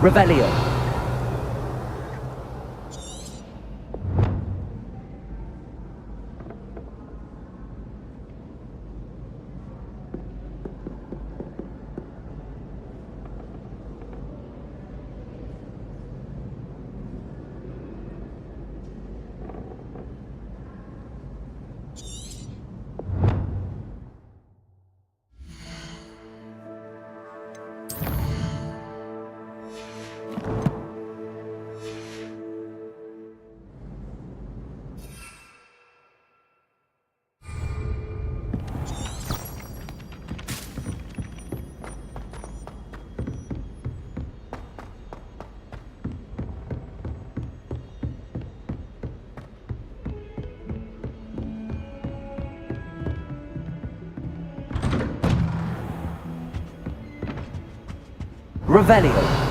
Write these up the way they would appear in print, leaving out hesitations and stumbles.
Revelio. Revelio.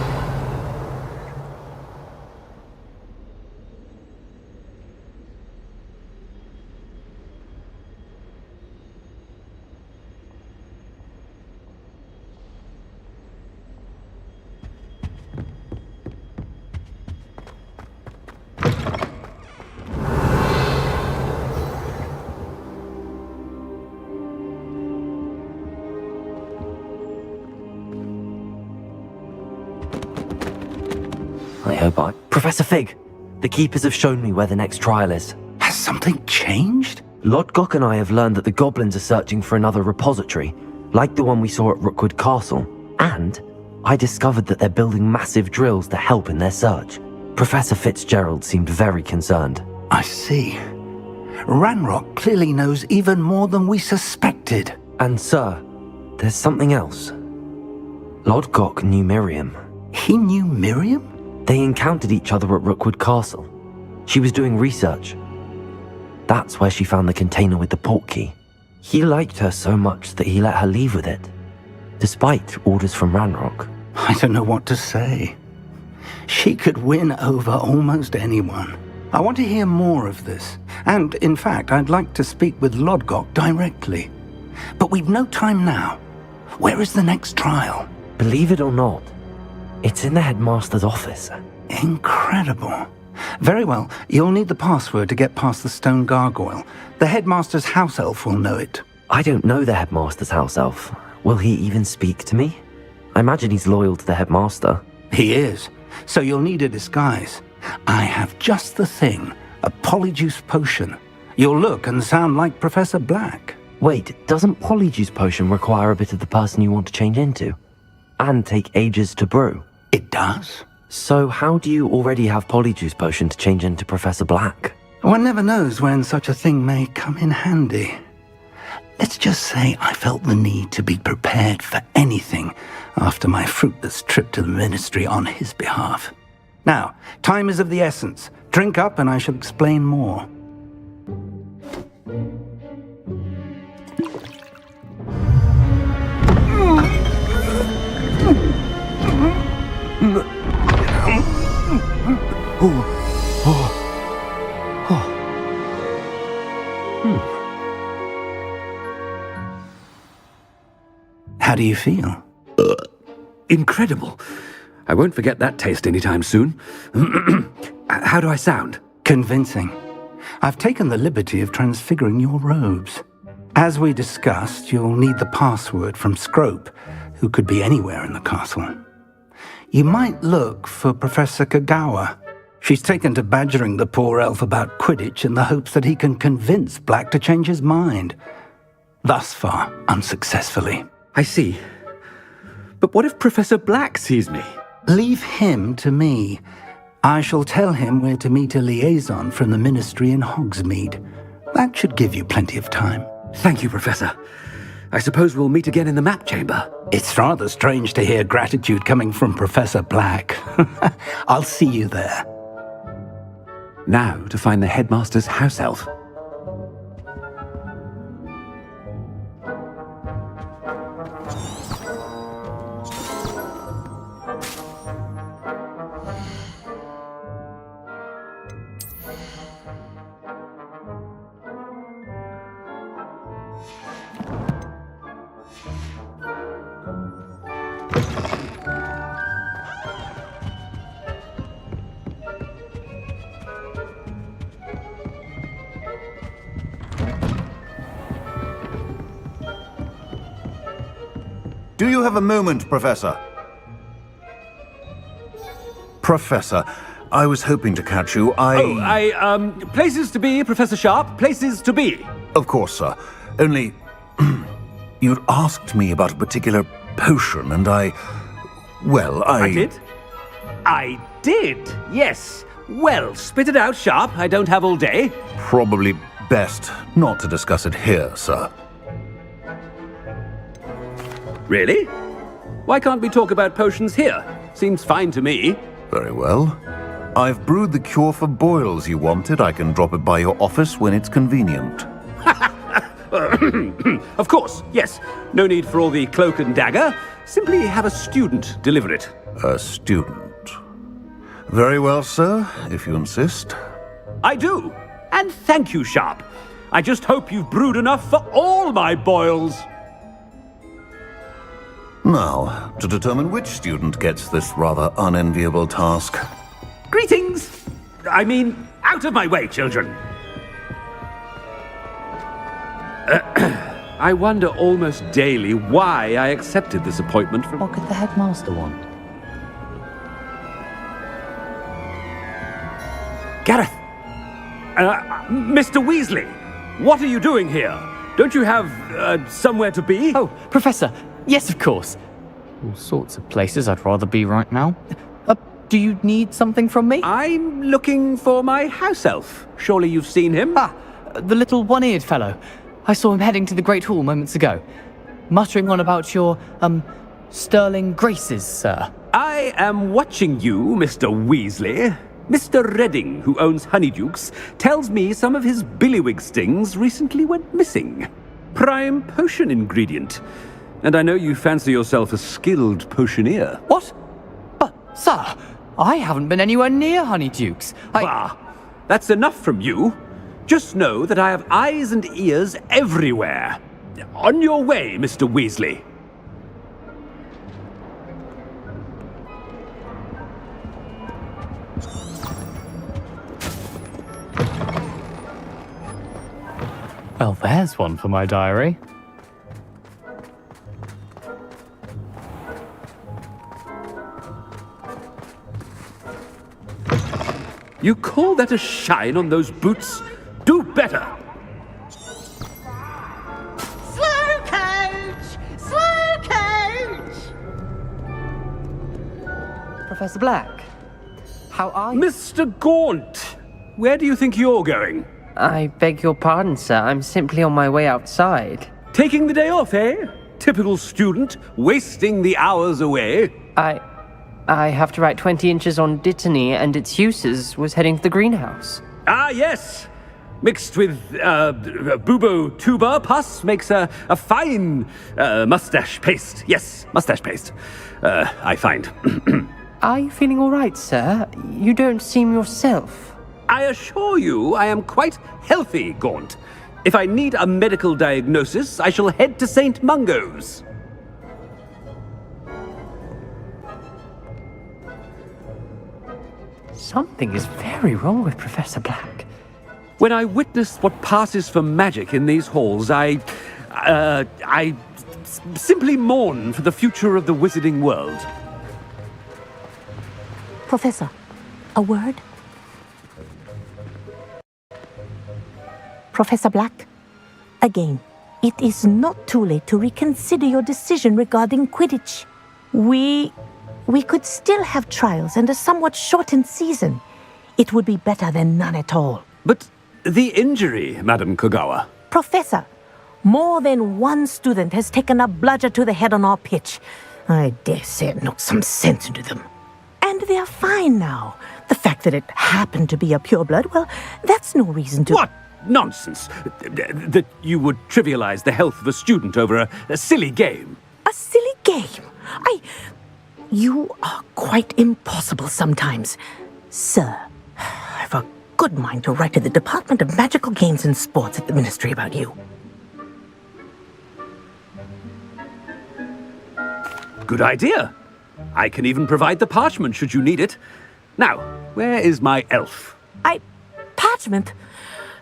Professor Fig, the Keepers have shown me where the next trial is. Has something changed? Lodgok and I have learned that the goblins are searching for another repository, like the one we saw at Rookwood Castle. And I discovered that they're building massive drills to help in their search. Professor Fitzgerald seemed very concerned. I see. Ranrock clearly knows even more than we suspected. And sir, there's something else. Lodgok knew Miriam. He knew Miriam? They encountered each other at Rookwood Castle. She was doing research. That's where she found the container with the port key. He liked her so much that he let her leave with it, despite orders from Ranrock. I don't know what to say. She could win over almost anyone. I want to hear more of this. And, in fact, I'd like to speak with Lodgok directly. But we've no time now. Where is the next trial? Believe it or not, it's in the headmaster's office. Incredible. Very well, you'll need the password to get past the stone gargoyle. The headmaster's house elf will know it. I don't know the headmaster's house elf. Will he even speak to me? I imagine he's loyal to the headmaster. He is. So you'll need a disguise. I have just the thing. A polyjuice potion. You'll look and sound like Professor Black. Wait, doesn't polyjuice potion require a bit of the person you want to change into? And take ages to brew? It does. So how do you already have polyjuice potion to change into Professor Black? One never knows when such a thing may come in handy. Let's just say I felt the need to be prepared for anything after my fruitless trip to the ministry on his behalf. Now, time is of the essence. Drink up and I shall explain more. How do you feel? Incredible. I won't forget that taste anytime soon. How do I sound? Convincing. I've taken the liberty of transfiguring your robes. As we discussed, you'll need the password from Scrope, who could be anywhere in the castle. You might look for Professor Kagawa. She's taken to badgering the poor elf about Quidditch in the hopes that he can convince Black to change his mind. Thus far, unsuccessfully. I see. But what if Professor Black sees me? Leave him to me. I shall tell him where to meet a liaison from the ministry in Hogsmeade. That should give you plenty of time. Thank you, Professor. I suppose we'll meet again in the map chamber. It's rather strange to hear gratitude coming from Professor Black. I'll see you there. Now to find the headmaster's house elf. Do you have a moment, Professor? Professor, I was hoping to catch you. Places to be, Professor Sharp, places to be. Of course, sir. Only, you'd asked me about a particular potion, and I did? I did, yes. Well, spit it out, Sharp. I don't have all day. Probably best not to discuss it here, sir. Really? Why can't we talk about potions here? Seems fine to me. Very well. I've brewed the cure for boils you wanted. I can drop it by your office when it's convenient. Of course, yes. No need for all the cloak and dagger. Simply have a student deliver it. A student. Very well, sir, if you insist. I do. And thank you, Sharp. I just hope you've brewed enough for all my boils. Now, to determine which student gets this rather unenviable task. Greetings! I mean, out of my way, children. I wonder almost daily why I accepted this appointment from... What could the headmaster want? Gareth! Mr. Weasley! What are you doing here? Don't you have, somewhere to be? Oh, Professor! Yes, of course. All sorts of places I'd rather be right now. Do you need something from me? I'm looking for my house elf. Surely you've seen him? Ah, the little one-eared fellow. I saw him heading to the Great Hall moments ago. Muttering on about your, sterling graces, sir. I am watching you, Mr. Weasley. Mr. Redding, who owns Honeydukes, tells me some of his billywig stings recently went missing. Prime potion ingredient. And I know you fancy yourself a skilled potioneer. What? But, sir, I haven't been anywhere near Honeydukes. Bah! That's enough from you. Just know that I have eyes and ears everywhere. On your way, Mr. Weasley. Well, there's one for my diary. You call that a shine on those boots? Do better! Slow coach! Slow coach! Professor Black, how are you? Mr. Gaunt! Where do you think you're going? I beg your pardon, sir. I'm simply on my way outside. Taking the day off, eh? Typical student, wasting the hours away. I have to write 20 inches on Dittany and its uses. Was heading to the greenhouse. Ah, yes! Mixed with, bubo tuber pus makes a fine, mustache paste. Yes, mustache paste. I find. Are you feeling all right, sir? You don't seem yourself. I assure you I am quite healthy, Gaunt. If I need a medical diagnosis, I shall head to St. Mungo's. Something is very wrong with Professor Black. When I witness what passes for magic in these halls, I simply mourn for the future of the wizarding world. Professor, a word? Professor Black, again, it is not too late to reconsider your decision regarding Quidditch. We could still have trials and a somewhat shortened season. It would be better than none at all. But the injury, Madam Kogawa. Professor, more than one student has taken a bludger to the head on our pitch. I dare say it knocked some sense into them. And they're fine now. The fact that it happened to be a pureblood, well, that's no reason to... What nonsense! That you would trivialize the health of a student over a silly game. A silly game? You are quite impossible sometimes. Sir, I've a good mind to write to the Department of Magical Games and Sports at the Ministry about you. Good idea. I can even provide the parchment should you need it. Now, where is my elf? Parchment?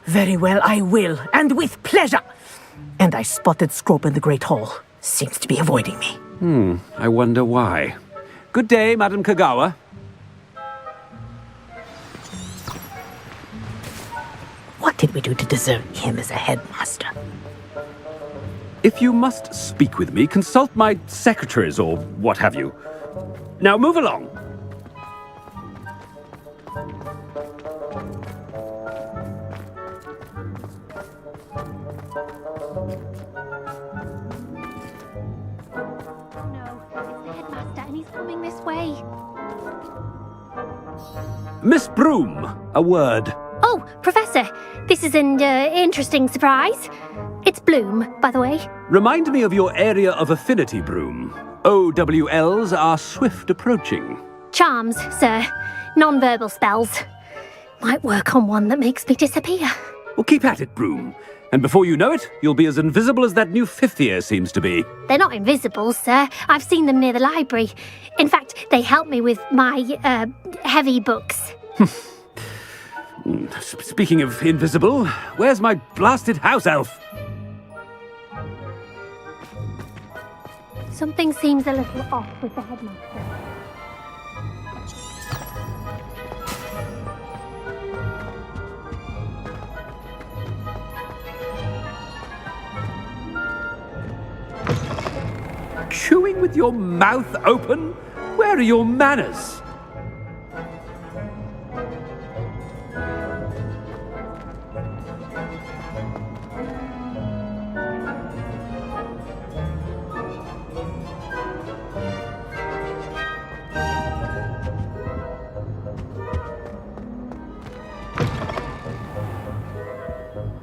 Very well, I will, and with pleasure. And I spotted Scrope in the Great Hall. Seems to be avoiding me. I wonder why. Good day, Madam Kogawa. What did we do to deserve him as a headmaster? If you must speak with me, consult my secretaries or what have you. Now move along. Way. Miss Broom, a word. Oh, Professor, this is an interesting surprise. It's Bloom, by the way? Remind me of your area of affinity, Broom. OWLs are swift approaching. Charms, sir. Non-verbal spells. Might work on one that makes me disappear. Well, keep at it, Broom. And before you know it, you'll be as invisible as that new fifth year seems to be. They're not invisible, sir. I've seen them near the library. In fact, they help me with my, heavy books. Speaking of invisible, where's my blasted house elf? Something seems a little off with the headmaster. Chewing with your mouth open? Where are your manners?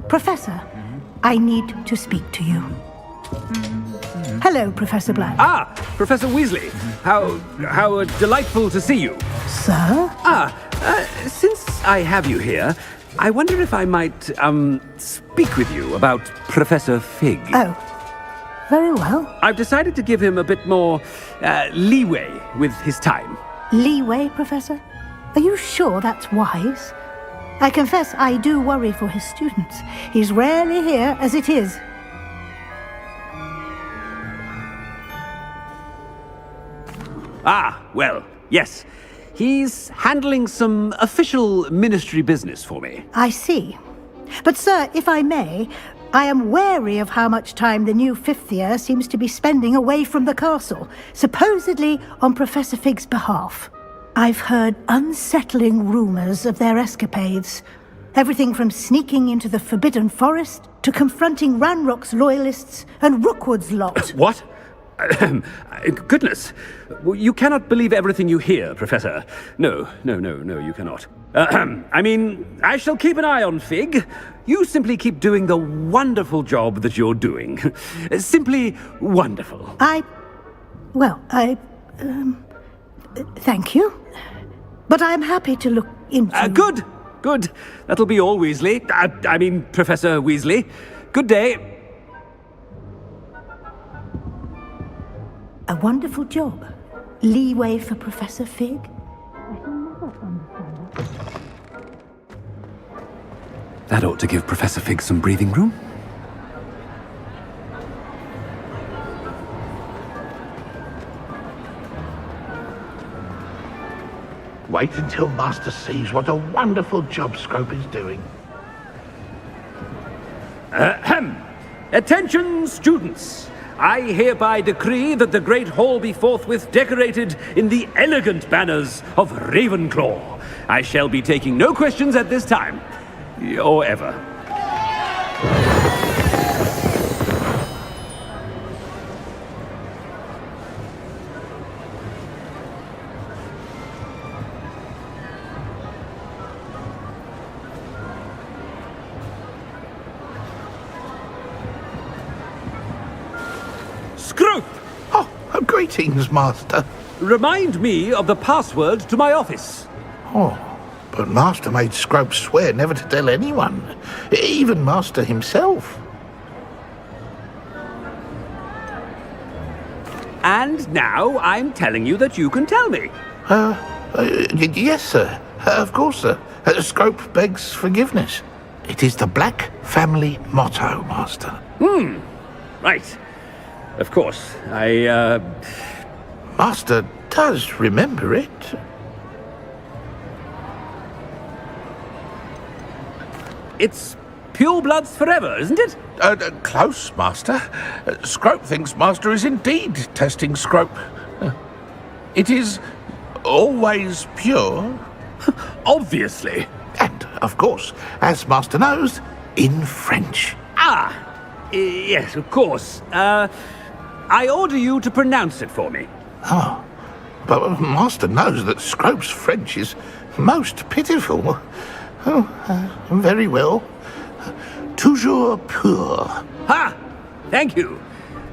Professor, I need to speak to you. Hello, Professor Black. Ah, Professor Weasley. How delightful to see you. Sir? Since I have you here, I wonder if I might, speak with you about Professor Fig. Oh, very well. I've decided to give him a bit more, leeway with his time. Leeway, Professor? Are you sure that's wise? I confess I do worry for his students. He's rarely here as it is. Ah, well, yes. He's handling some official ministry business for me. I see. But, sir, if I may, I am wary of how much time the new fifth year seems to be spending away from the castle, supposedly on Professor Fig's behalf. I've heard unsettling rumors of their escapades. Everything from sneaking into the Forbidden Forest to confronting Ranrock's loyalists and Rookwood's lot. What? Goodness. You cannot believe everything you hear, Professor. No, you cannot. I mean, I shall keep an eye on Fig. You simply keep doing the wonderful job that you're doing. Simply wonderful. Thank you. But I'm happy to look into... Good. That'll be all, Weasley. I mean, Professor Weasley. Good day. A wonderful job. Leeway for Professor Fig. That ought to give Professor Fig some breathing room. Wait until Master sees what a wonderful job Scrope is doing. Attention, students! I hereby decree that the Great Hall be forthwith decorated in the elegant banners of Ravenclaw. I shall be taking no questions at this time. Or ever. Scrope! Oh, greetings, Master. Remind me of the password to my office. Oh, but Master made Scrope swear never to tell anyone, even Master himself. And now I'm telling you that you can tell me. Yes, sir. Of course, sir. Scrope begs forgiveness. It is the Black family motto, Master. Right. Of course, Master does remember it. It's pure bloods forever, isn't it? Close, Master. Scrope thinks Master is indeed testing Scrope. It is always pure. Obviously. And, of course, as Master knows, in French. Yes, of course. I order you to pronounce it for me. Oh, but Master knows that Scrope's French is most pitiful. Oh, very well. Toujours pur. Ha! Thank you.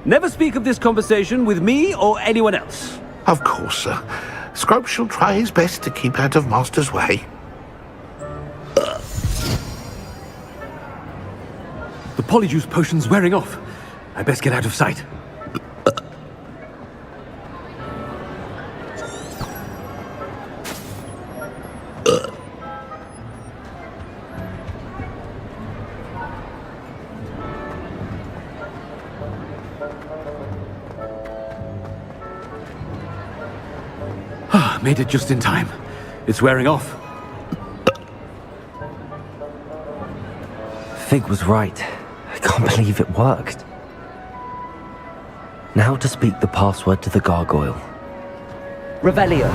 Never speak of this conversation with me or anyone else. Of course, sir. Scrope shall try his best to keep out of Master's way. The polyjuice potion's wearing off. I best get out of sight. Made it just in time. It's wearing off. Fig was right. I can't believe it worked. Now to speak the password to the gargoyle. Revelio.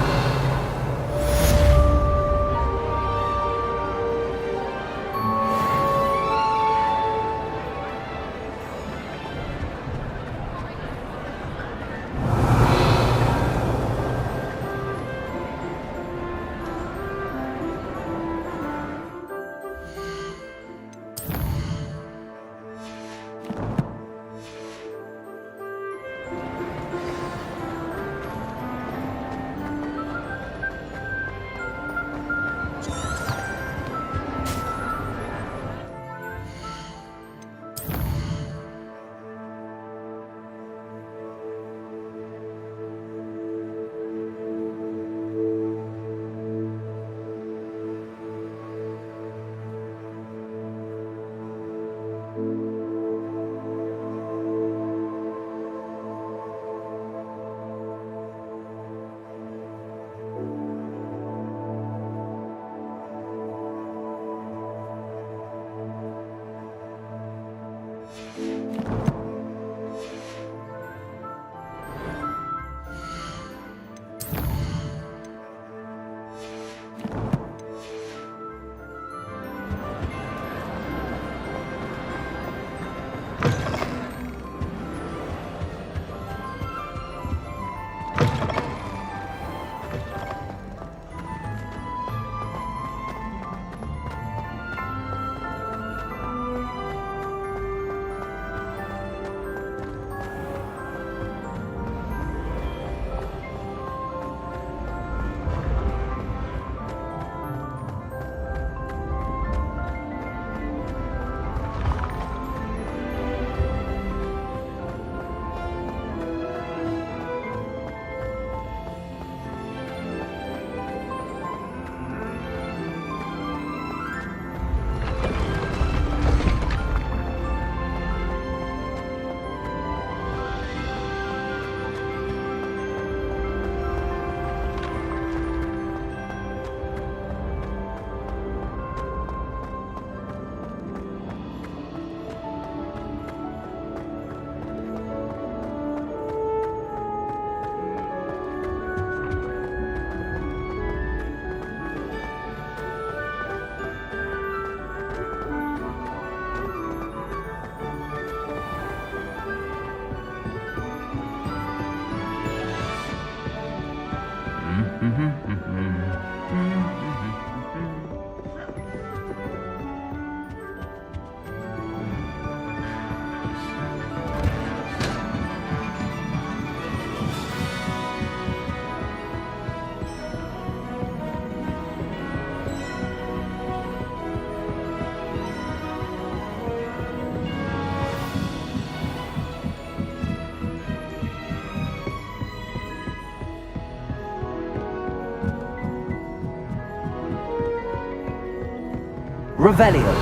Revelio.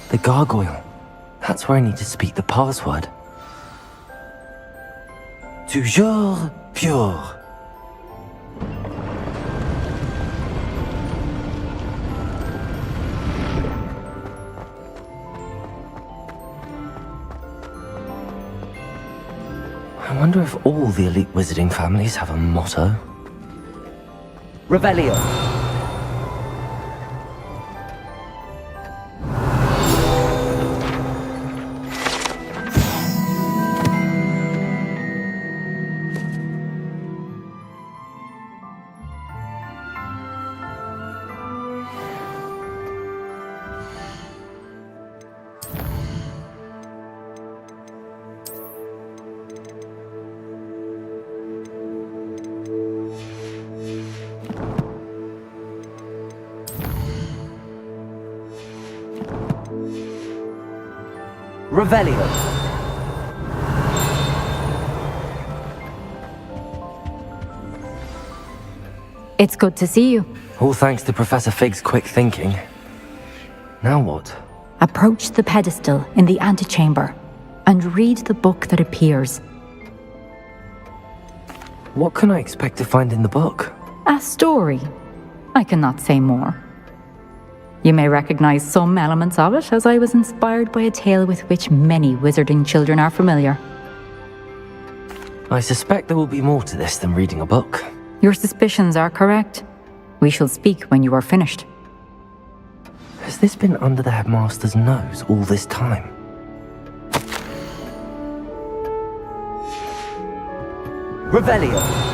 The gargoyle. That's where I need to speak the password. Toujours pure. I wonder if all the elite wizarding families have a motto. Revelio. Revelio. It's good to see you. All thanks to Professor Fig's quick thinking. Now what? Approach the pedestal in the antechamber and read the book that appears. What can I expect to find in the book? A story. I cannot say more. You may recognize some elements of it, as I was inspired by a tale with which many wizarding children are familiar. I suspect there will be more to this than reading a book. Your suspicions are correct. We shall speak when you are finished. Has this been under the headmaster's nose all this time? Revelio.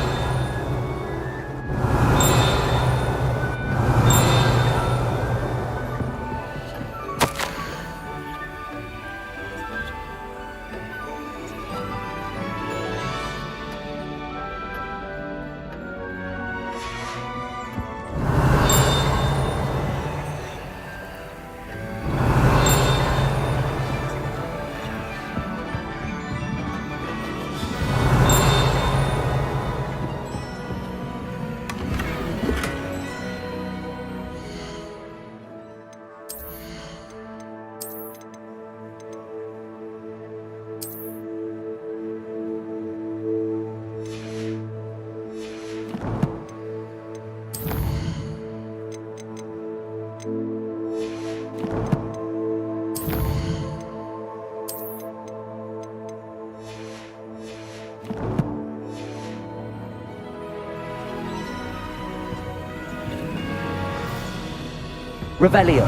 Revelio.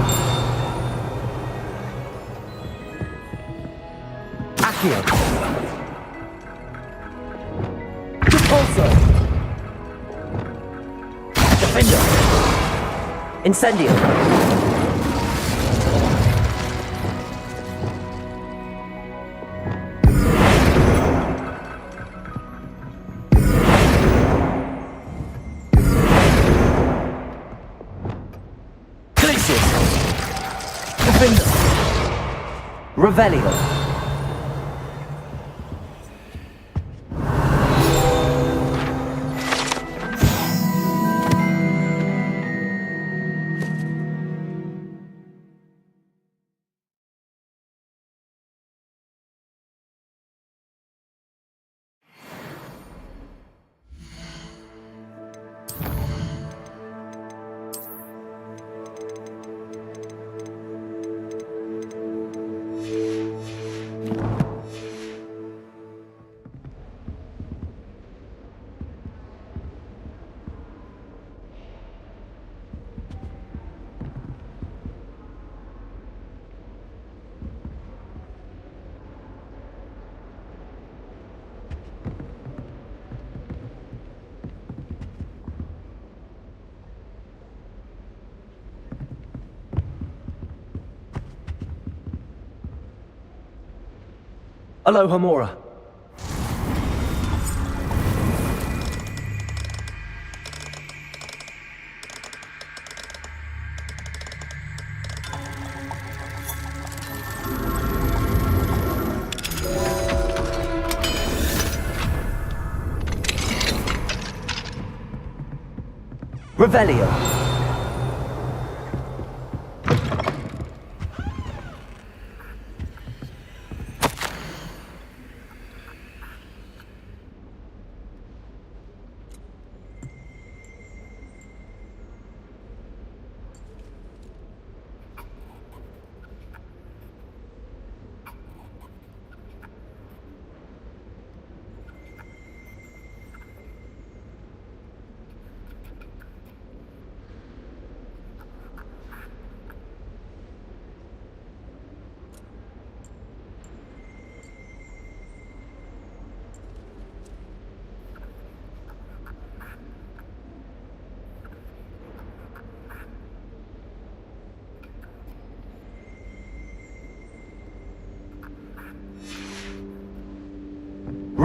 Accio. GeForce. Defender. Incendio. Revelio. Aloha Mora. Revelio.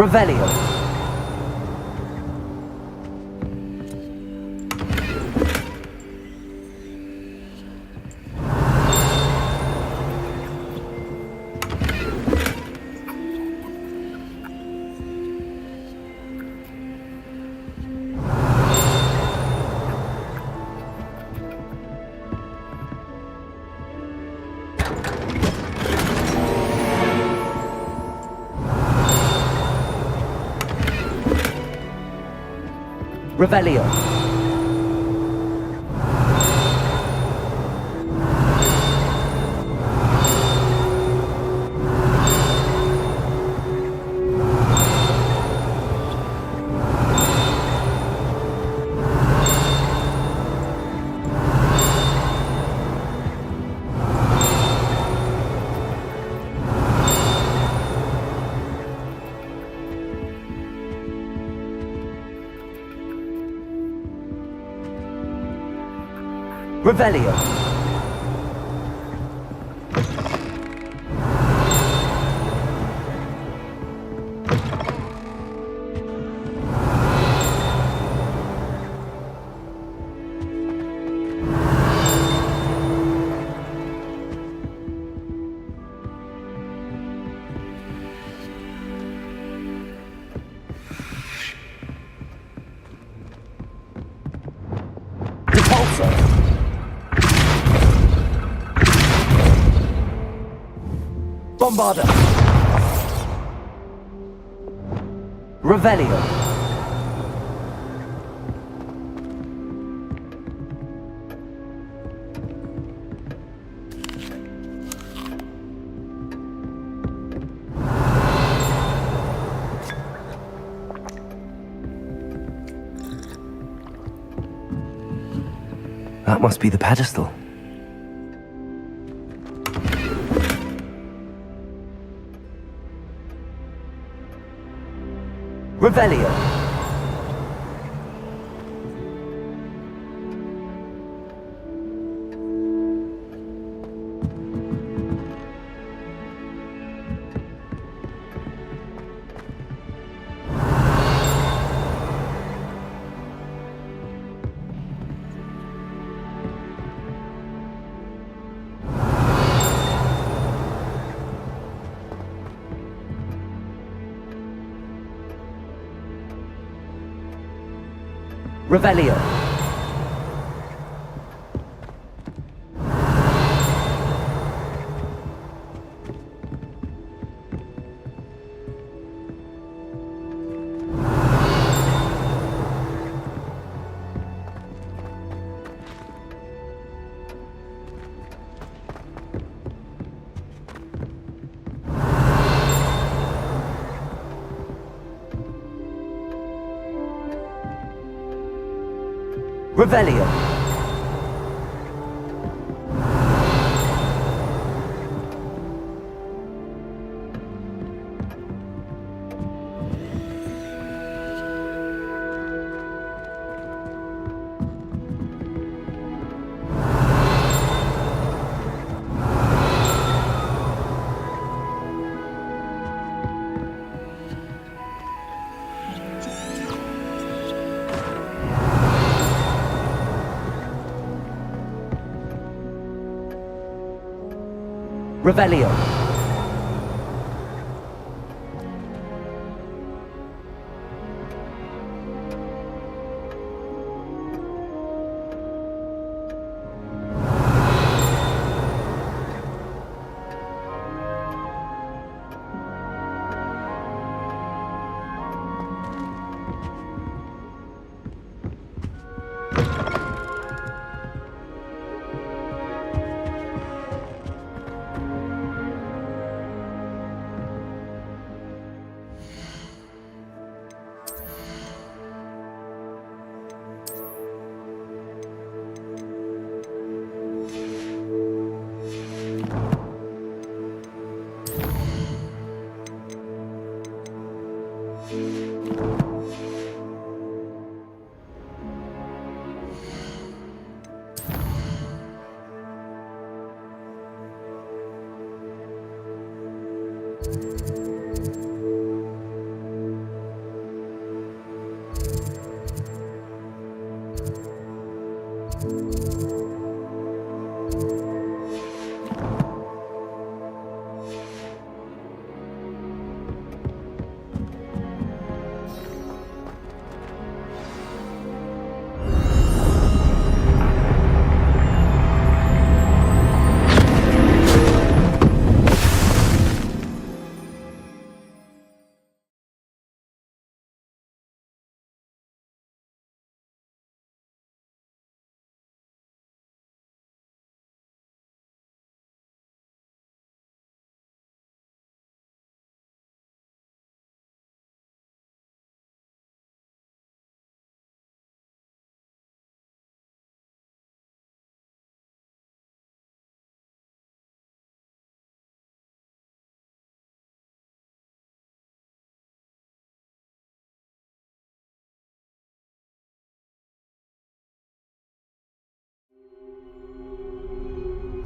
Revelio. Revelio. Revelio. Bombarda. Revelio. That must be the pedestal. Revelio. Revelio. Revelio. Revelio.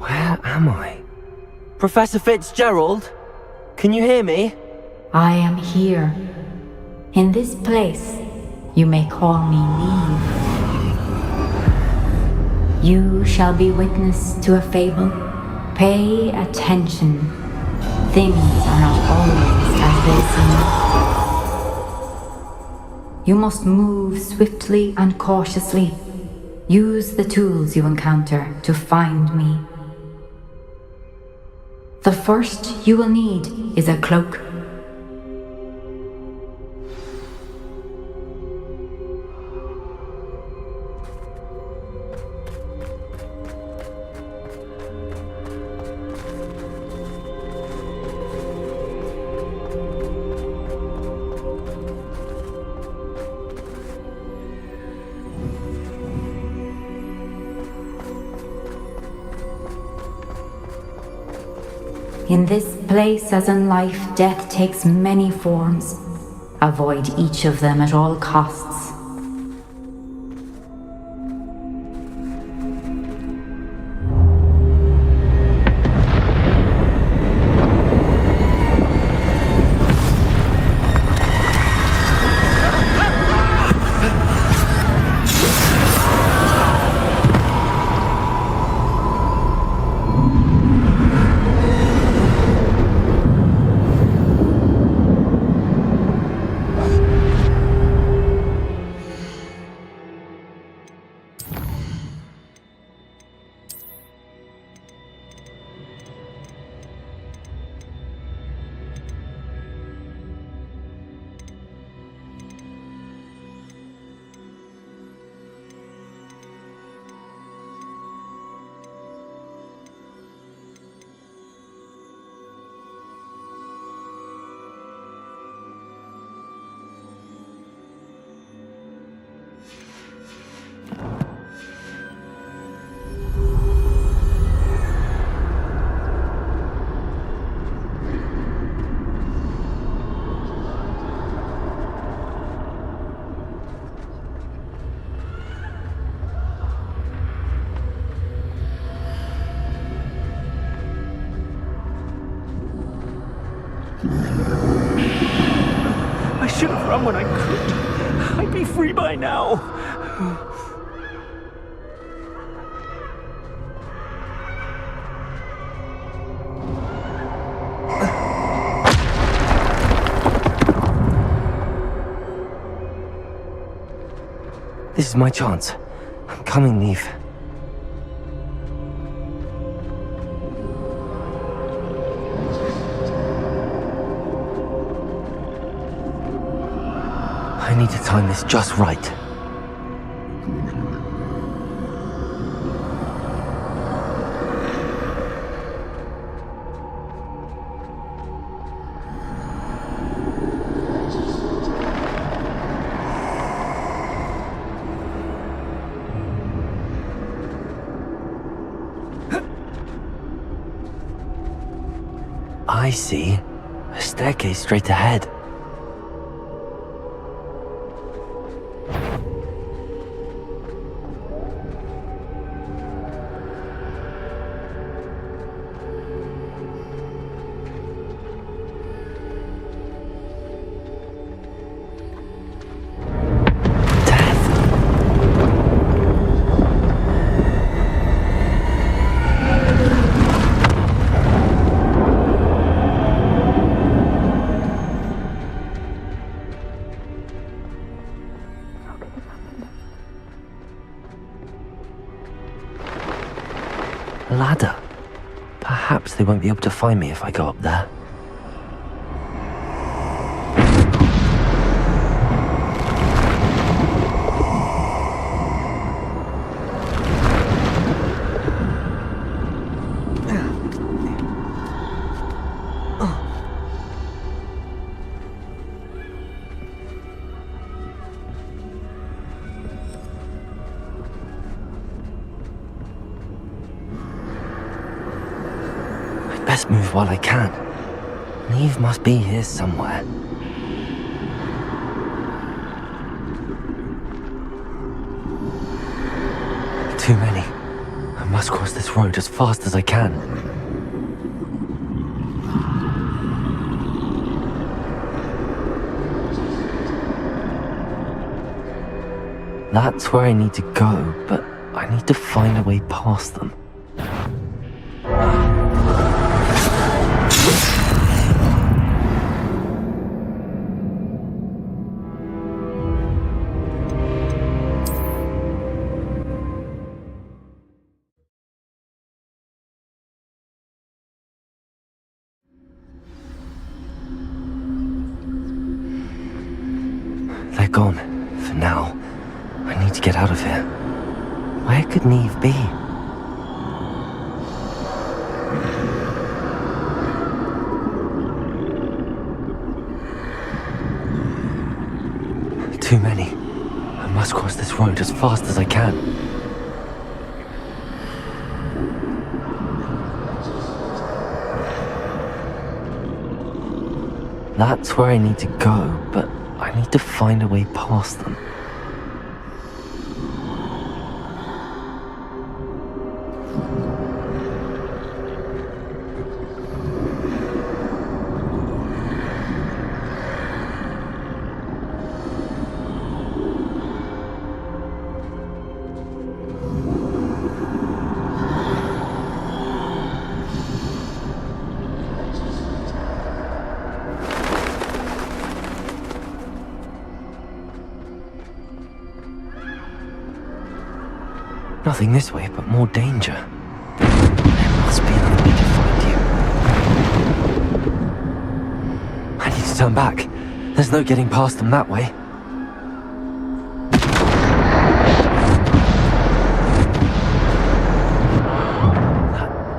Where am I? Professor Fitzgerald? Can you hear me? I am here. In this place, you may call me Niam. You shall be witness to a fable. Pay attention. Things are not always as they seem. You must move swiftly and cautiously. Use the tools you encounter to find me. The first you will need is a cloak. In this place, as in life, death takes many forms. Avoid each of them at all costs. I should have run when I could. I'd be free by now. This is my chance. I'm coming, Neve. I need to time this just right. I see. A staircase straight ahead. ladder. Perhaps they won't be able to find me if I go up there. Best move while I can. Neve must be here somewhere. Too many. I must cross this road as fast as I can. That's where I need to go, but I need to find a way past them. They're gone, for now. I need to get out of here. Where could Neve be? Too many. I must cross this road as fast as I can. That's where I need to go, but I need to find a way past them. Nothing this way, but more danger. There must be another way to find you. I need to turn back. There's no getting past them that way.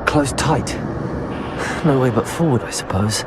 Closed tight. No way but forward, I suppose.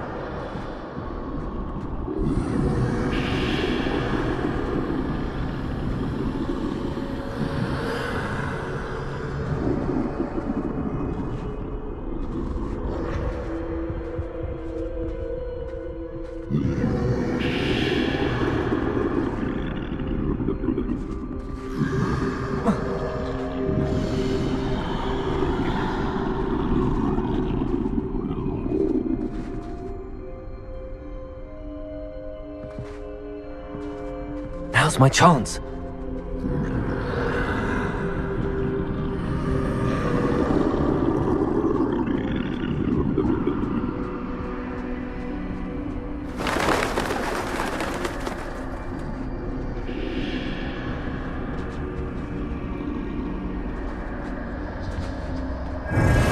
Now's my chance.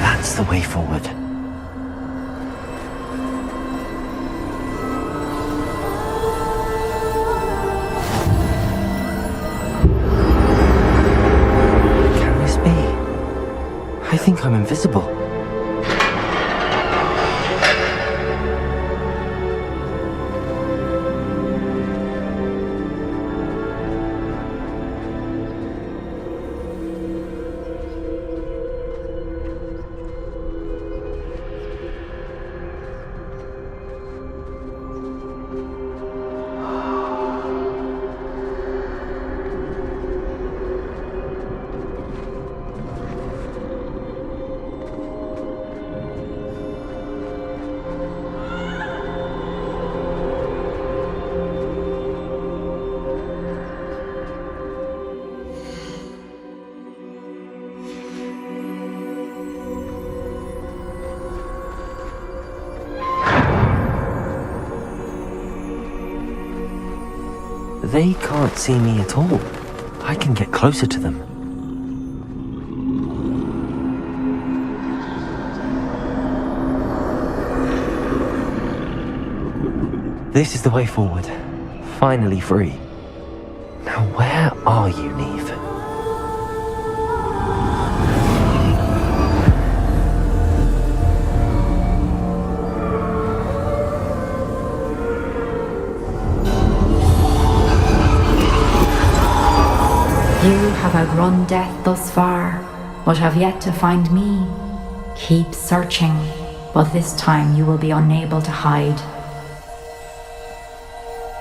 That's the way forward. I think I'm invisible. They can't see me at all. I can get closer to them. This is the way forward. Finally free. Now where are you, Neve? You have outrun death thus far, but have yet to find me. Keep searching, but this time you will be unable to hide.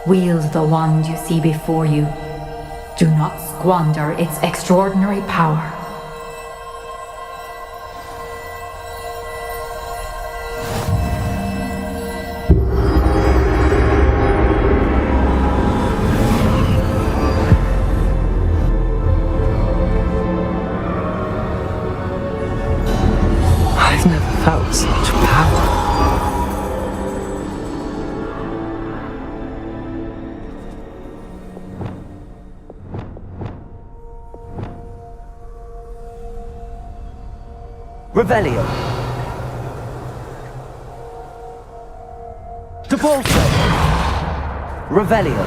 Wield the wand you see before you. Do not squander its extraordinary power. I've never felt such power. Revelio. Debolso. Revelio.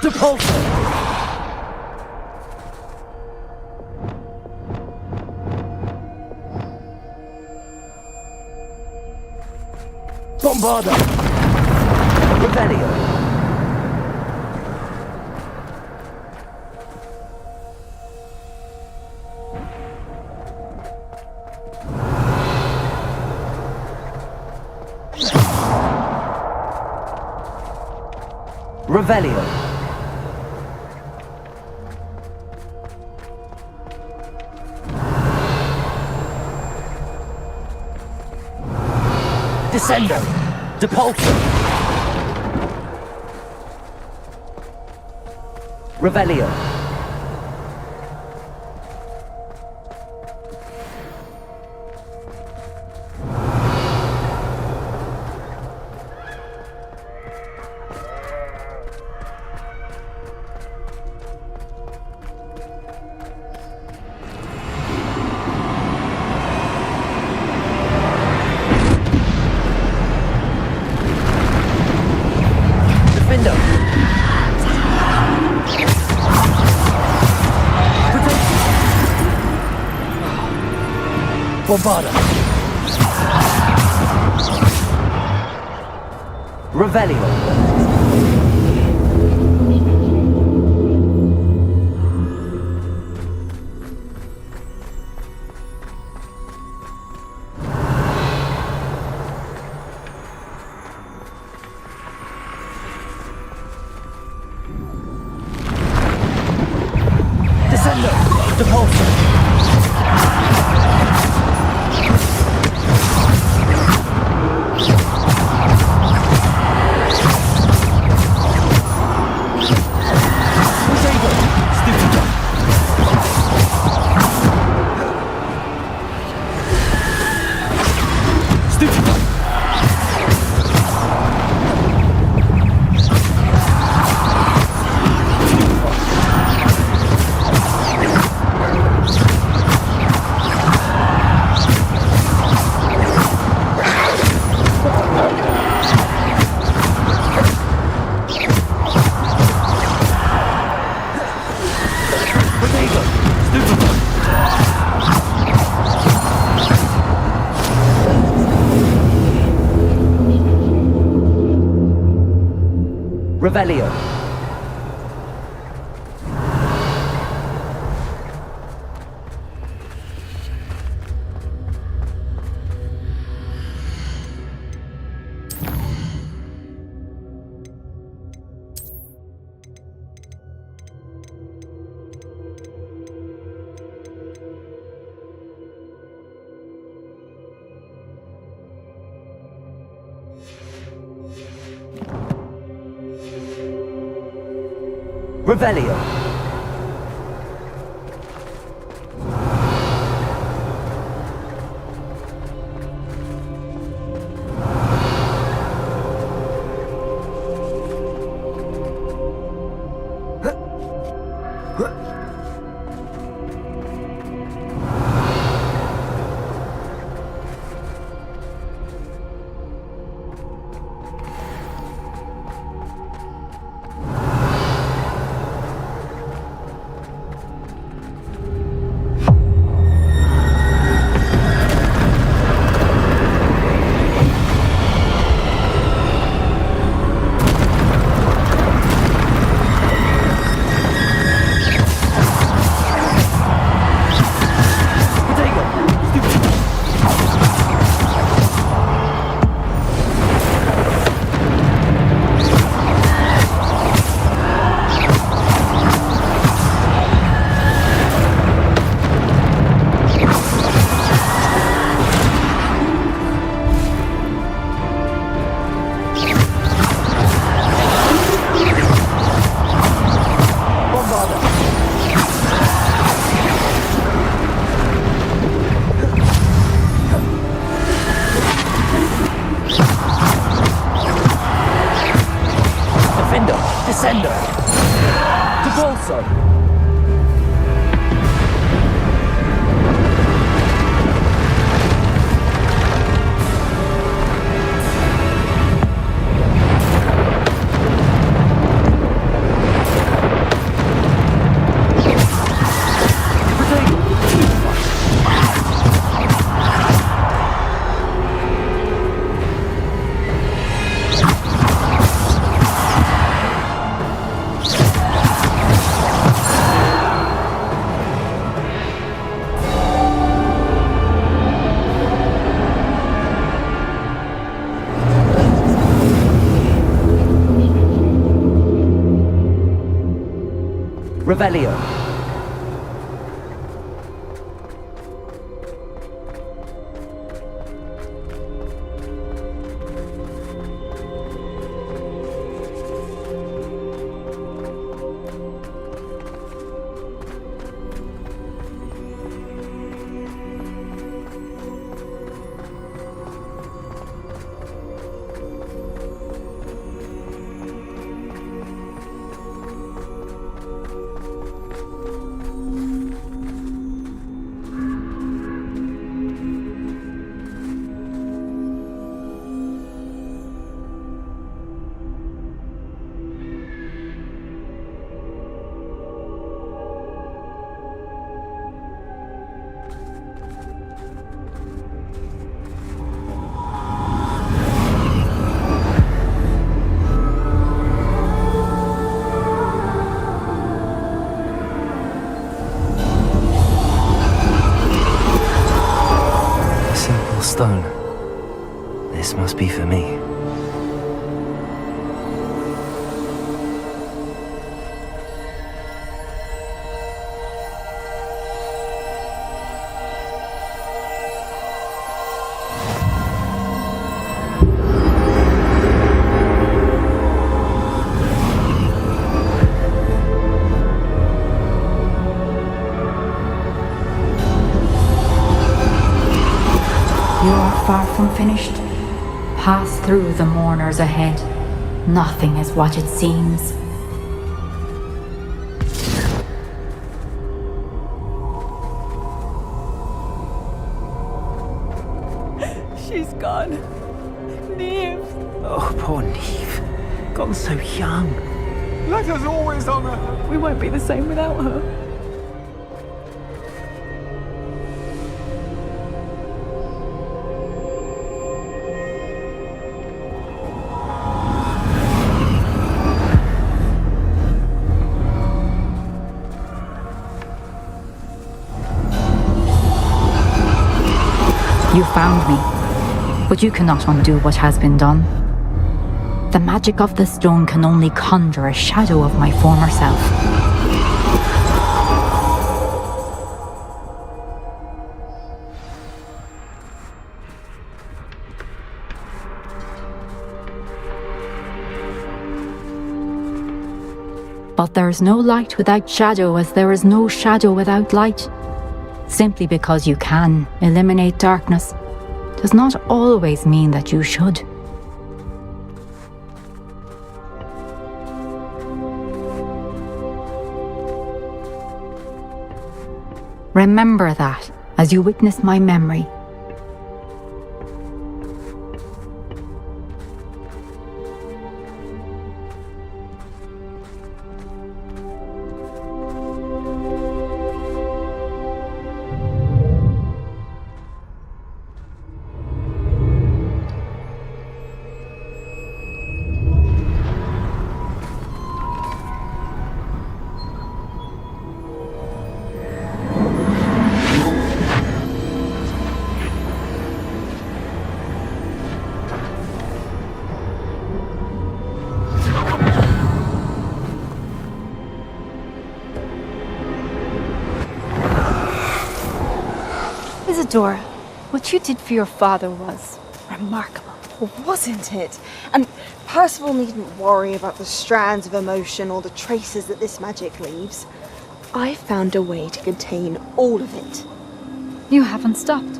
Depulso. Bombarda. Revelio. Revelio. Descendo. Depulso. Revelio. Bombarda. Revelio. Descendo. Depulso. Revelio. Revelio. Revelio. Stone. This must be for me. You are far from finished. Pass through the mourners ahead. Nothing is what it seems. She's gone. Neve. Oh, poor Neve. Gone so young. Let us always honor her. We won't be the same without her. You found me, but you cannot undo what has been done. The magic of the stone can only conjure a shadow of my former self. But there is no light without shadow, as there is no shadow without light. Simply because you can eliminate darkness does not always mean that you should. Remember that as you witness my memory. Isadora, what you did for your father was remarkable, wasn't it? And Percival needn't worry about the strands of emotion or the traces that this magic leaves. I found a way to contain all of it. You haven't stopped.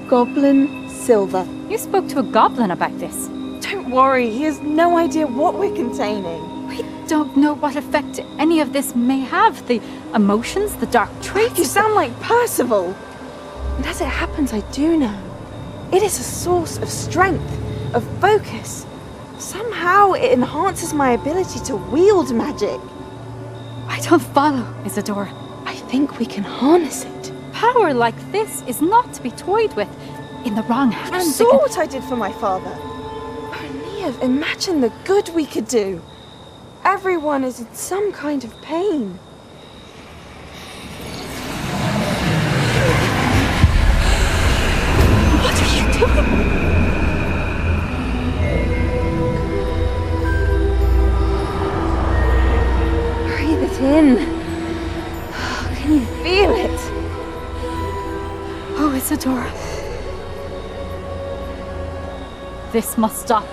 Goblin Silver. You spoke to a goblin about this. Don't worry, he has no idea what we're containing. We don't know what effect any of this may have. The emotions, the dark traits. You sound like Percival. And as it happens, I do know. It is a source of strength, of focus. Somehow it enhances my ability to wield magic. I don't follow, Isadora. I think we can harness it. Power like this is not to be toyed with. In the wrong hands. You saw what I did for my father. Oh, Niamh, imagine the good we could do. Everyone is in some kind of pain. What are you doing? Breathe it in. Isadora. This must stop.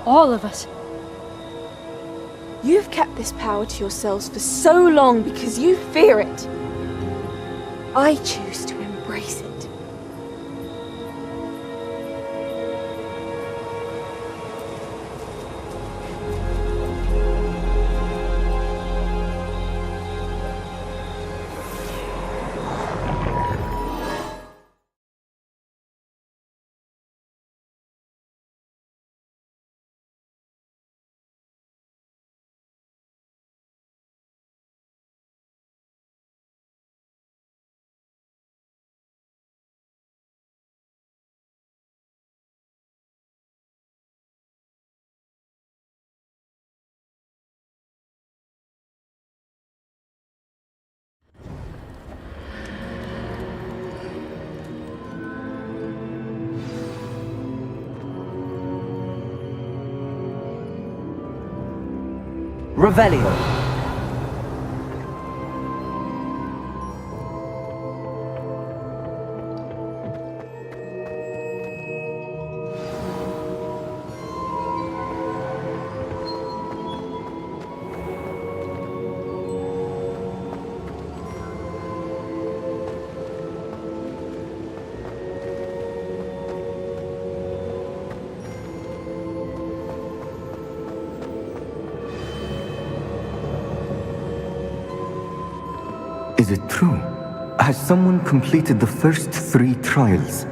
All of it. You've kept this power to yourselves for so long because you fear it. I choose to embrace it. Revelio. Is it true? Has someone completed the first 3 trials?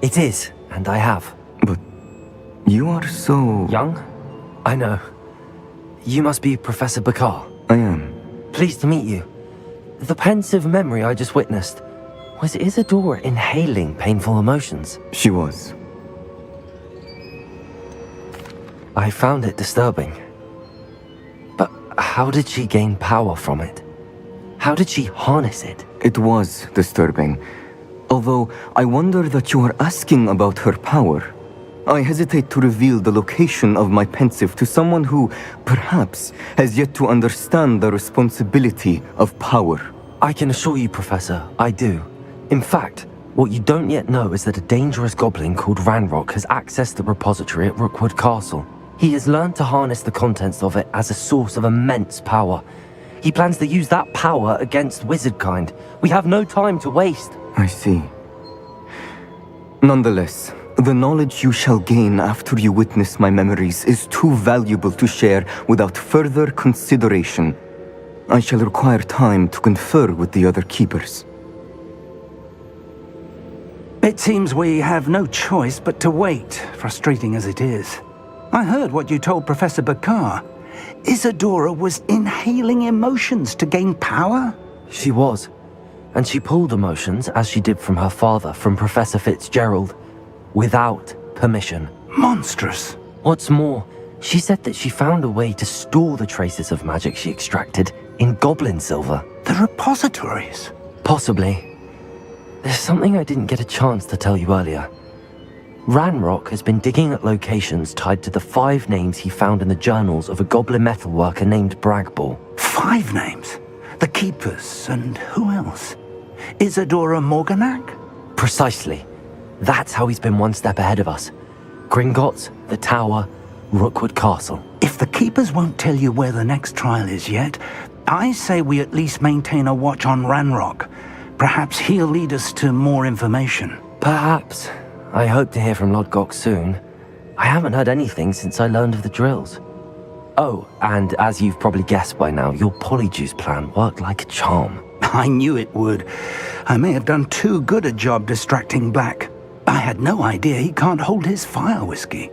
It is, and I have. But you are so... Young? I know. You must be Professor Bakar. I am. Pleased to meet you. The pensive memory I just witnessed, was Isadora inhaling painful emotions? She was. I found it disturbing. But how did she gain power from it? How did she harness it? It was disturbing. Although I wonder that you are asking about her power. I hesitate to reveal the location of my pensive to someone who, perhaps, has yet to understand the responsibility of power. I can assure you, Professor, I do. In fact, what you don't yet know is that a dangerous goblin called Ranrock has accessed the repository at Rookwood Castle. He has learned to harness the contents of it as a source of immense power. He plans to use that power against wizardkind. We have no time to waste. I see. Nonetheless, the knowledge you shall gain after you witness my memories is too valuable to share without further consideration. I shall require time to confer with the other keepers. It seems we have no choice but to wait, frustrating as it is. I heard what you told Professor Bakar. Isadora was inhaling emotions to gain power? She was. And she pulled emotions, as she did from her father, from Professor Fitzgerald, without permission. Monstrous. What's more, she said that she found a way to store the traces of magic she extracted in goblin silver. The repositories? Possibly. There's something I didn't get a chance to tell you earlier. Ranrock has been digging at locations tied to the 5 names he found in the journals of a goblin metalworker named Bragball. 5 names? The Keepers, and who else? Isadora Morganac? Precisely. That's how he's been one step ahead of us. Gringotts, the Tower, Rookwood Castle. If the Keepers won't tell you where the next trial is yet, I say we at least maintain a watch on Ranrock. Perhaps he'll lead us to more information. Perhaps. I hope to hear from Lodgok soon. I haven't heard anything since I learned of the drills. Oh, and as you've probably guessed by now, your polyjuice plan worked like a charm. I knew it would. I may have done too good a job distracting Black. I had no idea he can't hold his fire whiskey.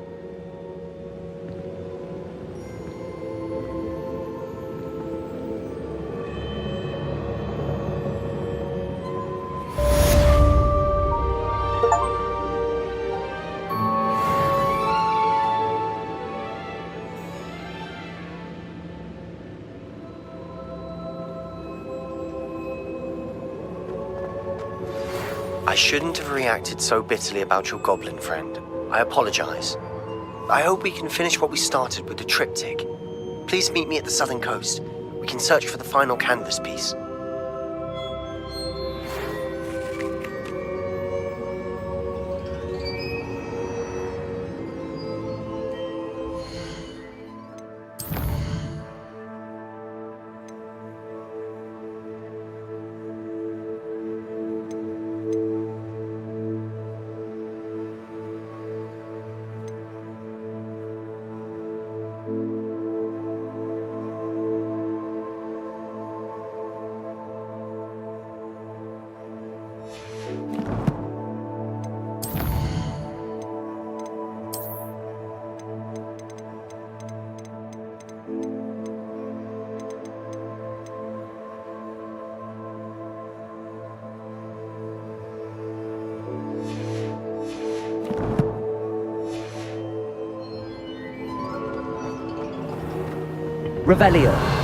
I shouldn't have reacted so bitterly about your goblin friend. I apologize. I hope we can finish what we started with the triptych. Please meet me at the southern coast. We can search for the final canvas piece. Revelio.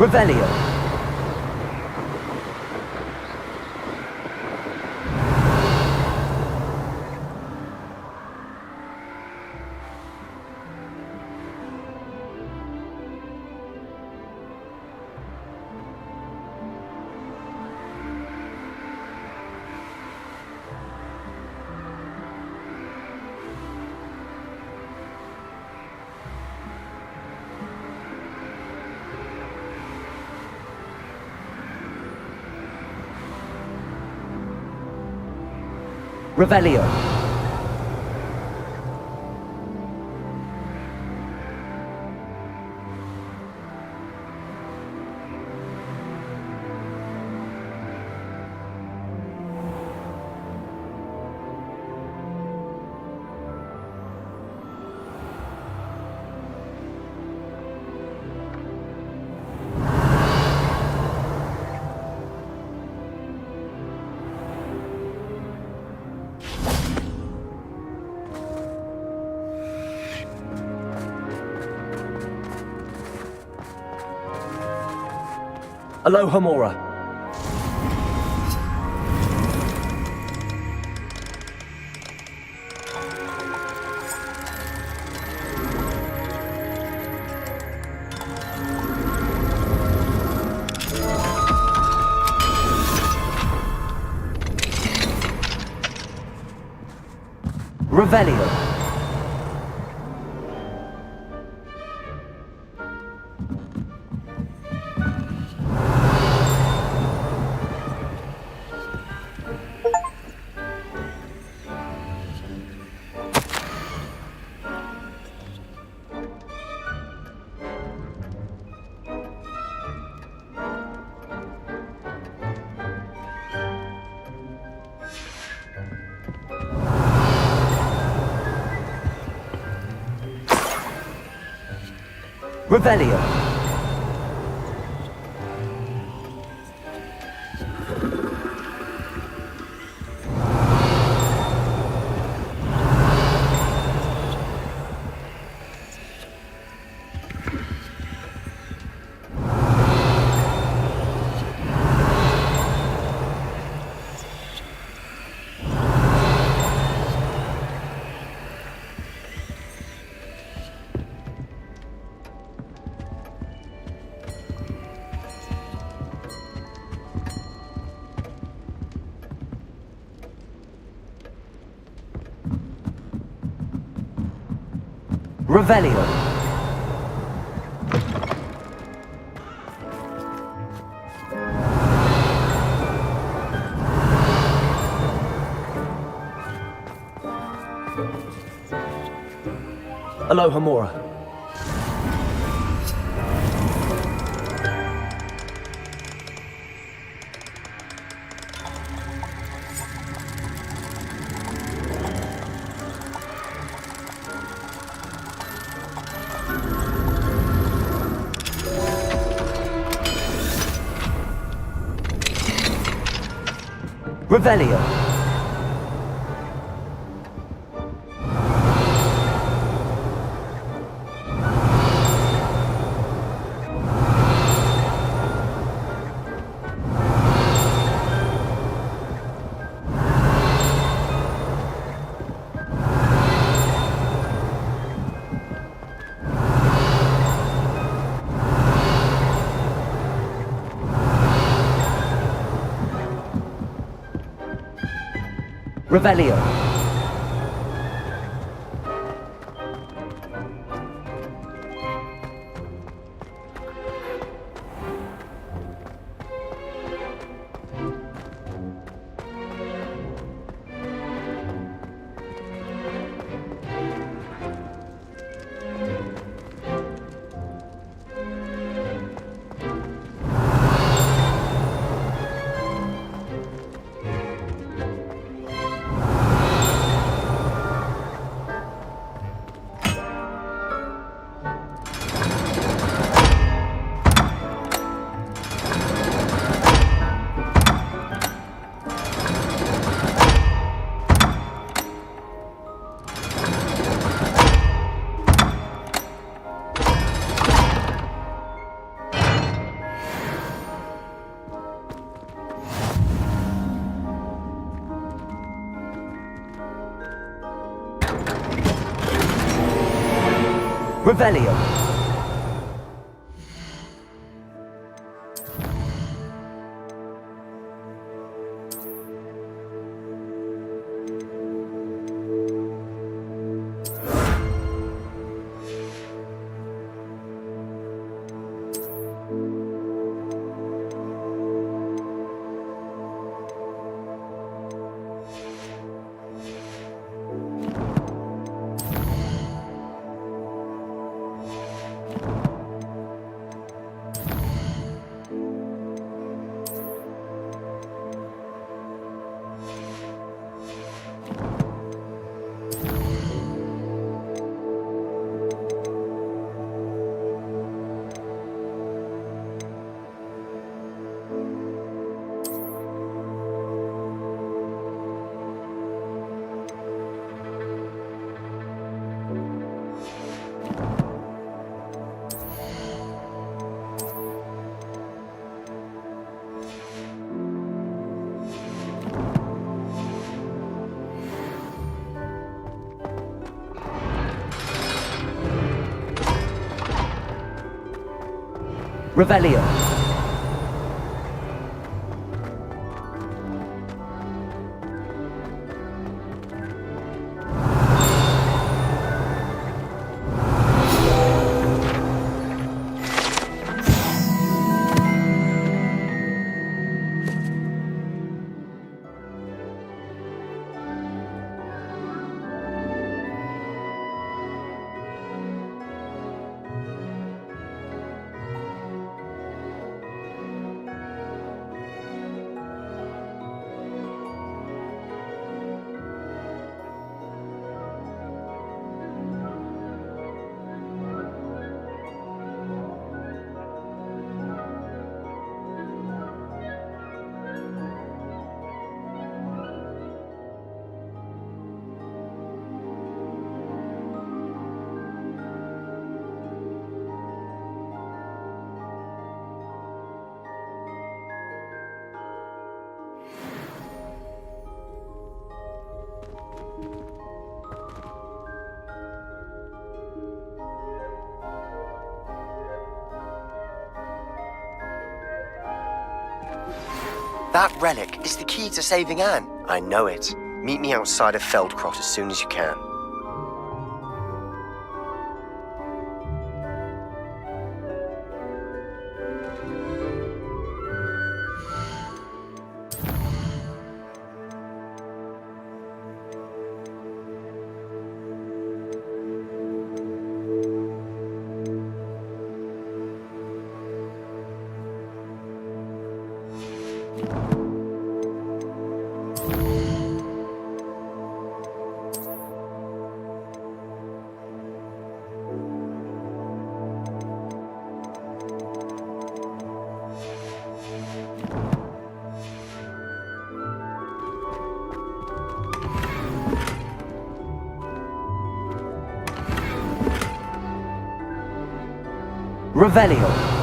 Revelio. Revelio. Aloha Mora. Revelio. Revelio. Revelio. Aloha Mora. Revelio. Revelio. Revelio. Revelio. That relic is the key to saving Anne. I know it. Meet me outside of Feldcroft as soon as you can. Revelio.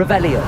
Revelio.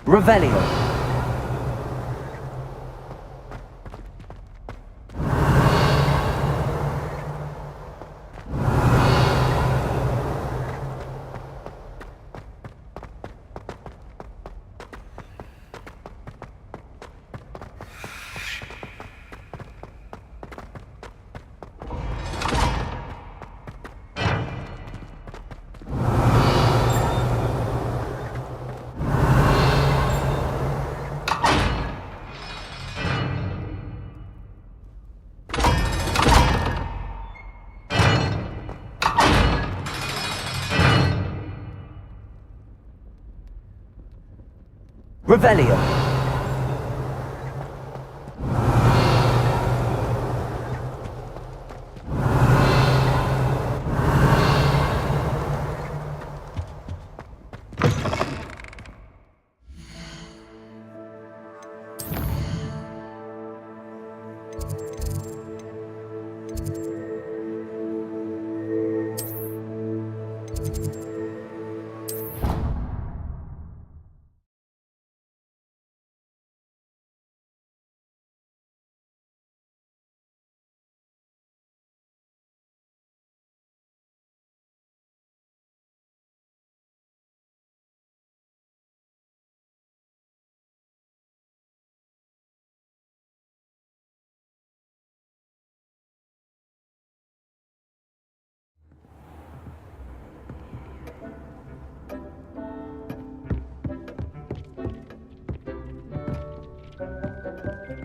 Revelio. Revelio.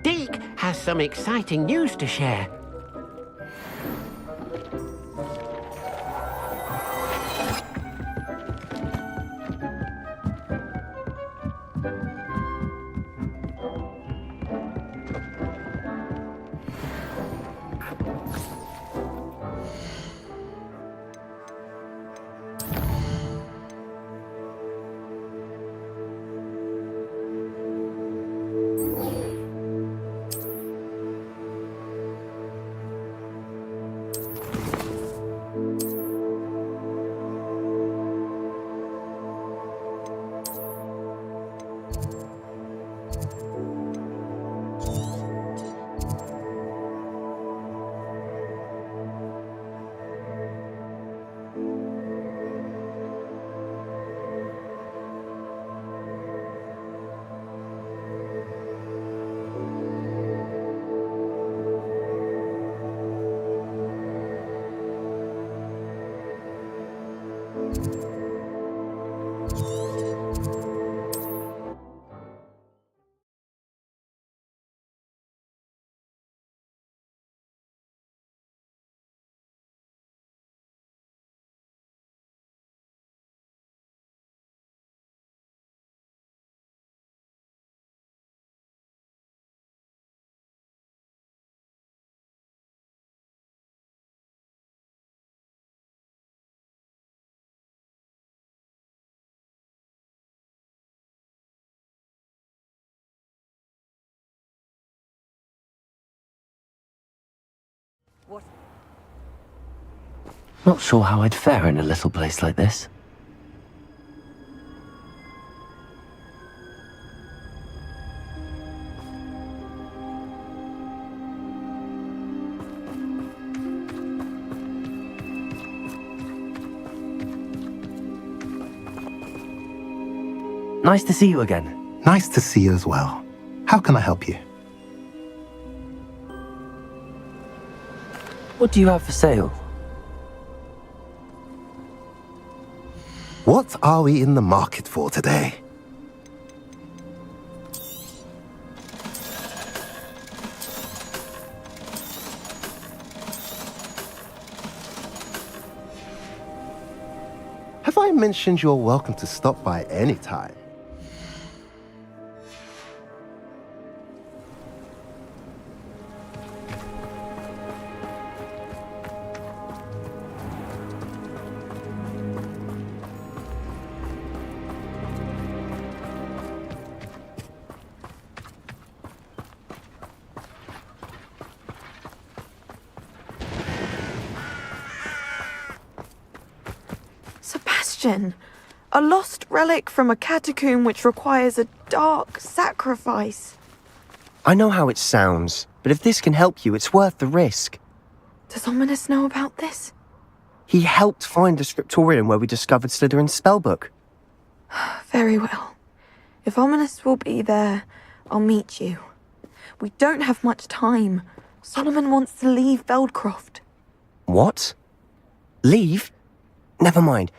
Dick has some exciting news to share. Not sure how I'd fare in a little place like this. Nice to see you again. Nice to see you as well. How can I help you? What do you have for sale? What are we in the market for today? Have I mentioned you're welcome to stop by any time? A lost relic from a catacomb which requires a dark sacrifice. I know how it sounds, but if this can help you, it's worth the risk. Does Ominous know about this? He helped find the scriptorium where we discovered Slytherin's spellbook. Very well. If Ominous will be there, I'll meet you. We don't have much time. Solomon wants to leave Feldcroft. What? Leave? Never mind.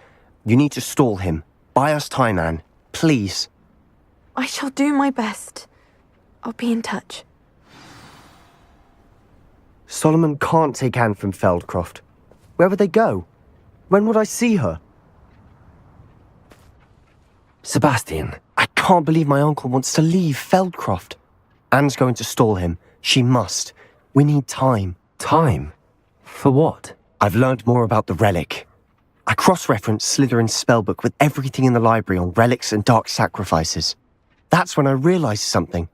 You need to stall him. Buy us time, Anne. Please. I shall do my best. I'll be in touch. Solomon can't take Anne from Feldcroft. Where would they go? When would I see her? Sebastian. I can't believe my uncle wants to leave Feldcroft. Anne's going to stall him. She must. We need time. Time? For what? I've learned more about the relic. I cross-referenced Slytherin's spellbook with everything in the library on relics and dark sacrifices. That's when I realized something.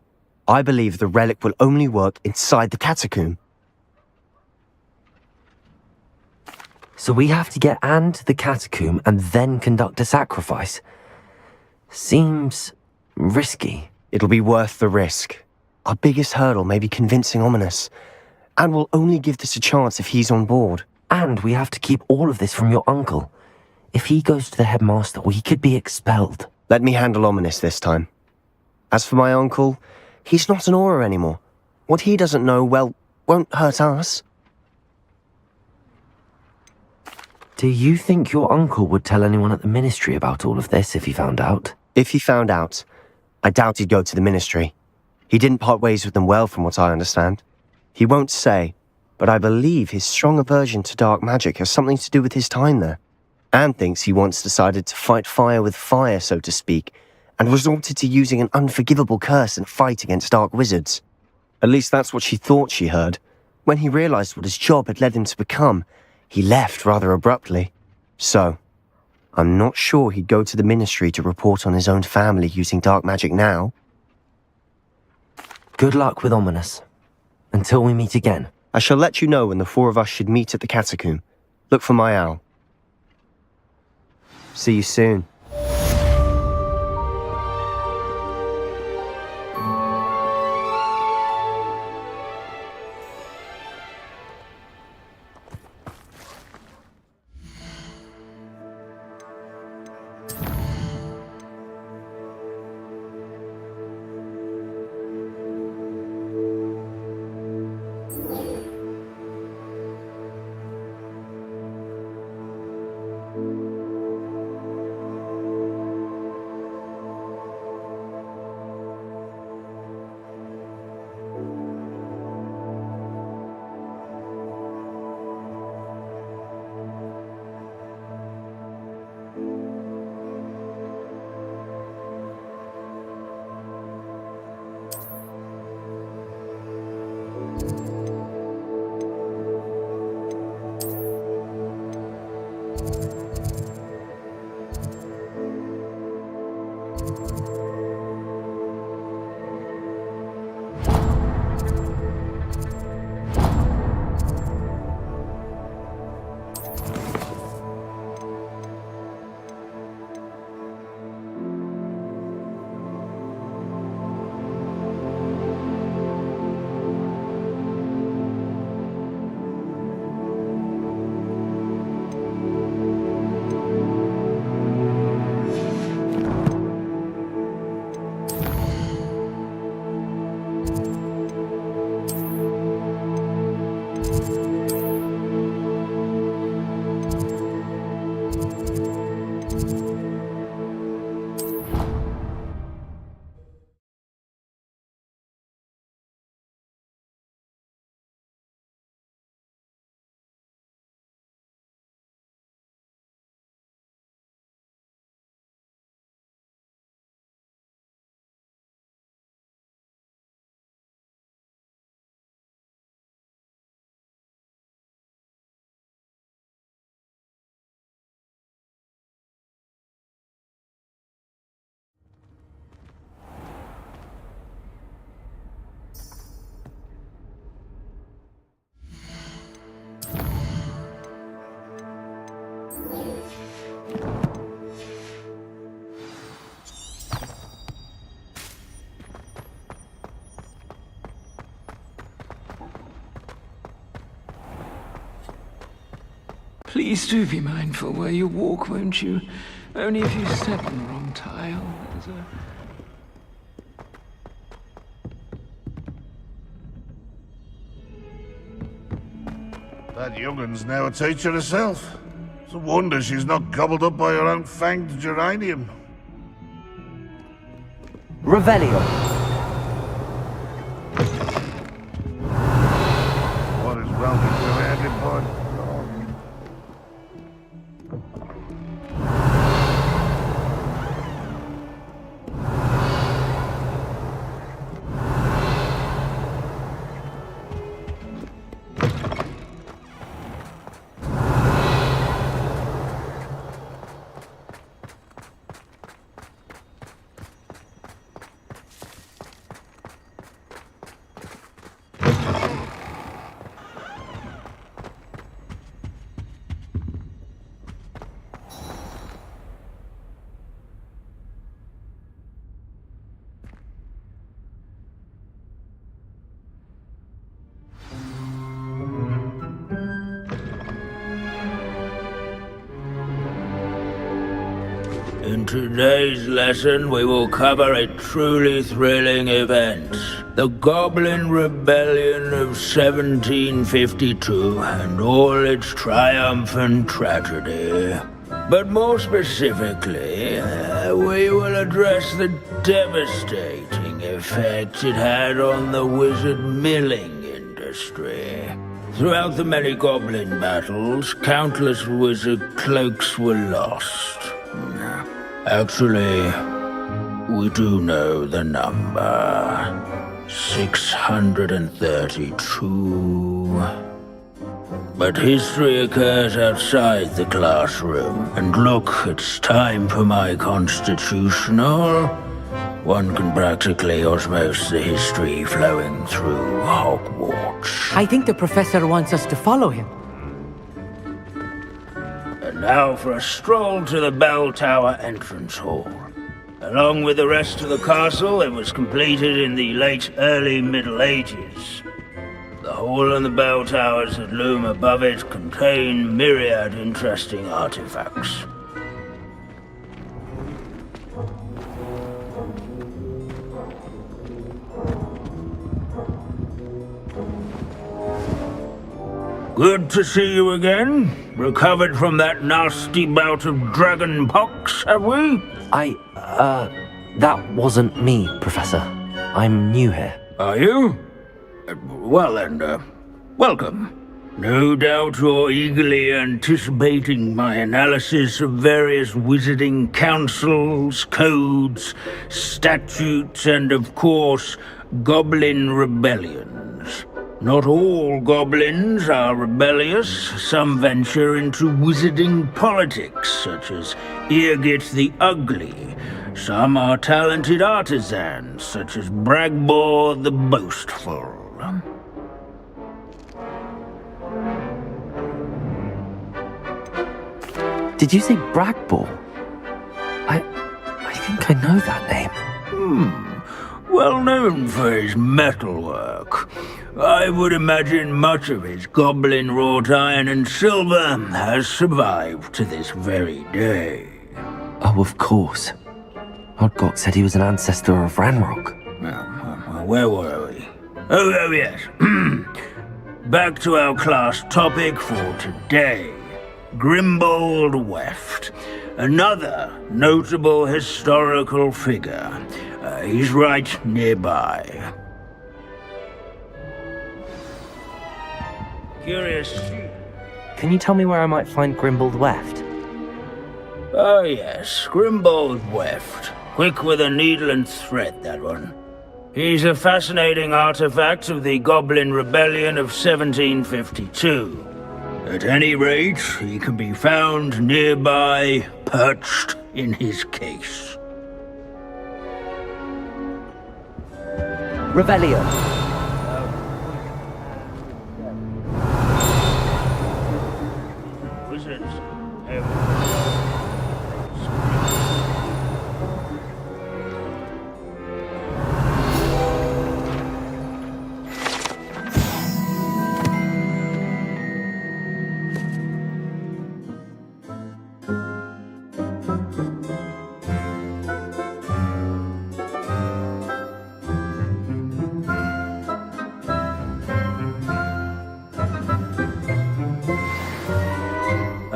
I believe the relic will only work inside the catacomb. So we have to get Anne to the catacomb and then conduct a sacrifice. Seems risky. It'll be worth the risk. Our biggest hurdle may be convincing Ominous. And we'll only give this a chance if he's on board. And we have to keep all of this from your uncle. If he goes to the headmaster, he could be expelled. Let me handle Ominous this time. As for my uncle, he's not an Auror anymore. What he doesn't know, well, won't hurt us. Do you think your uncle would tell anyone at the ministry about all of this if he found out? If he found out, I doubt he'd go to the ministry. He didn't part ways with them well, from what I understand. He won't say, but I believe his strong aversion to dark magic has something to do with his time there. Anne thinks he once decided to fight fire with fire, so to speak, and resorted to using an unforgivable curse in a fight against dark wizards. At least that's what she thought she heard. When he realized what his job had led him to become, he left rather abruptly. So, I'm not sure he'd go to the ministry to report on his own family using dark magic now. Good luck with Ominous. Until we meet again. I shall let you know when the four of us should meet at the catacomb. Look for my owl. See you soon. Please do be mindful where you walk, won't you? Only if you step on the wrong tile. That young'un's now a teacher herself. It's a wonder she's not gobbled up by her own fanged geranium. Revelio. What is rolling around it, boy? In today's lesson, we will cover a truly thrilling event. The Goblin Rebellion of 1752 and all its triumphant tragedy. But more specifically, we will address the devastating effect it had on the wizard milling industry. Throughout the many goblin battles, countless wizard cloaks were lost. Actually, we do know the number. 632. But history occurs outside the classroom. And look, it's time for my constitutional. One can practically osmose the history flowing through Hogwarts. I think the professor wants us to follow him. And now for a stroll to the bell tower entrance hall. Along with the rest of the castle, it was completed in the late early Middle Ages. The hall and the bell towers that loom above it contain myriad interesting artifacts. Good to see you again. Recovered from that nasty bout of dragon pox, have we? That wasn't me, Professor. I'm new here. Are you? Well then, welcome. No doubt you're eagerly anticipating my analysis of various wizarding councils, codes, statutes, and of course, goblin rebellions. Not all goblins are rebellious. Some venture into wizarding politics, such as Eargit the Ugly. Some are talented artisans, such as Bragbor the Boastful. Did you say Bragbor? I think I know that name. Well known for his metalwork. I would imagine much of his goblin wrought iron and silver has survived to this very day. Oh, of course. Odgok said he was an ancestor of Ranrock. Where were we? Oh yes. Back to our class topic for today. Grimbold Weft. Another notable historical figure. He's right nearby. Curious. Can you tell me where I might find Grimbold Weft? Oh yes, Grimbold Weft. Quick with a needle and thread, that one. He's a fascinating artifact of the Goblin Rebellion of 1752. At any rate, he can be found nearby, perched in his case. Revelio.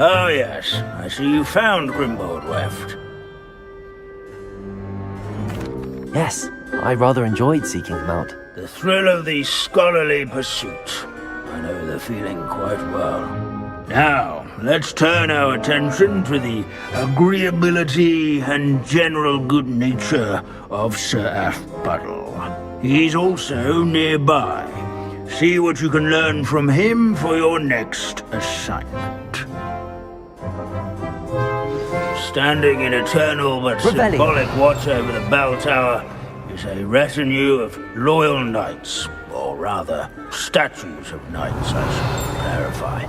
Oh, yes. I see you found Grimwald Weft. Yes, I rather enjoyed seeking him out. The thrill of the scholarly pursuit. I know the feeling quite well. Now, let's turn our attention to the agreeability and general good nature of Sir Aphpuddle. He's also nearby. See what you can learn from him for your next assignment. Standing in eternal but symbolic watch over the bell tower is a retinue of loyal knights, or rather, statues of knights, I should clarify.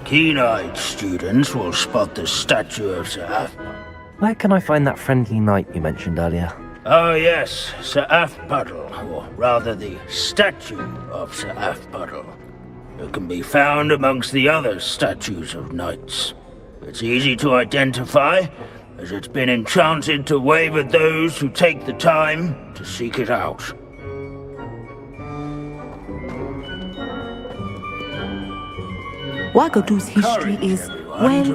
Keen-eyed students will spot the statue of Sir Aphpuddle. Where can I find that friendly knight you mentioned earlier? Oh yes, Sir Aphpuddle, or rather the statue of Sir Aphpuddle. It can be found amongst the other statues of knights. It's easy to identify, as it's been enchanted to wave at those who take the time to seek it out. Wagadu's history is, well, a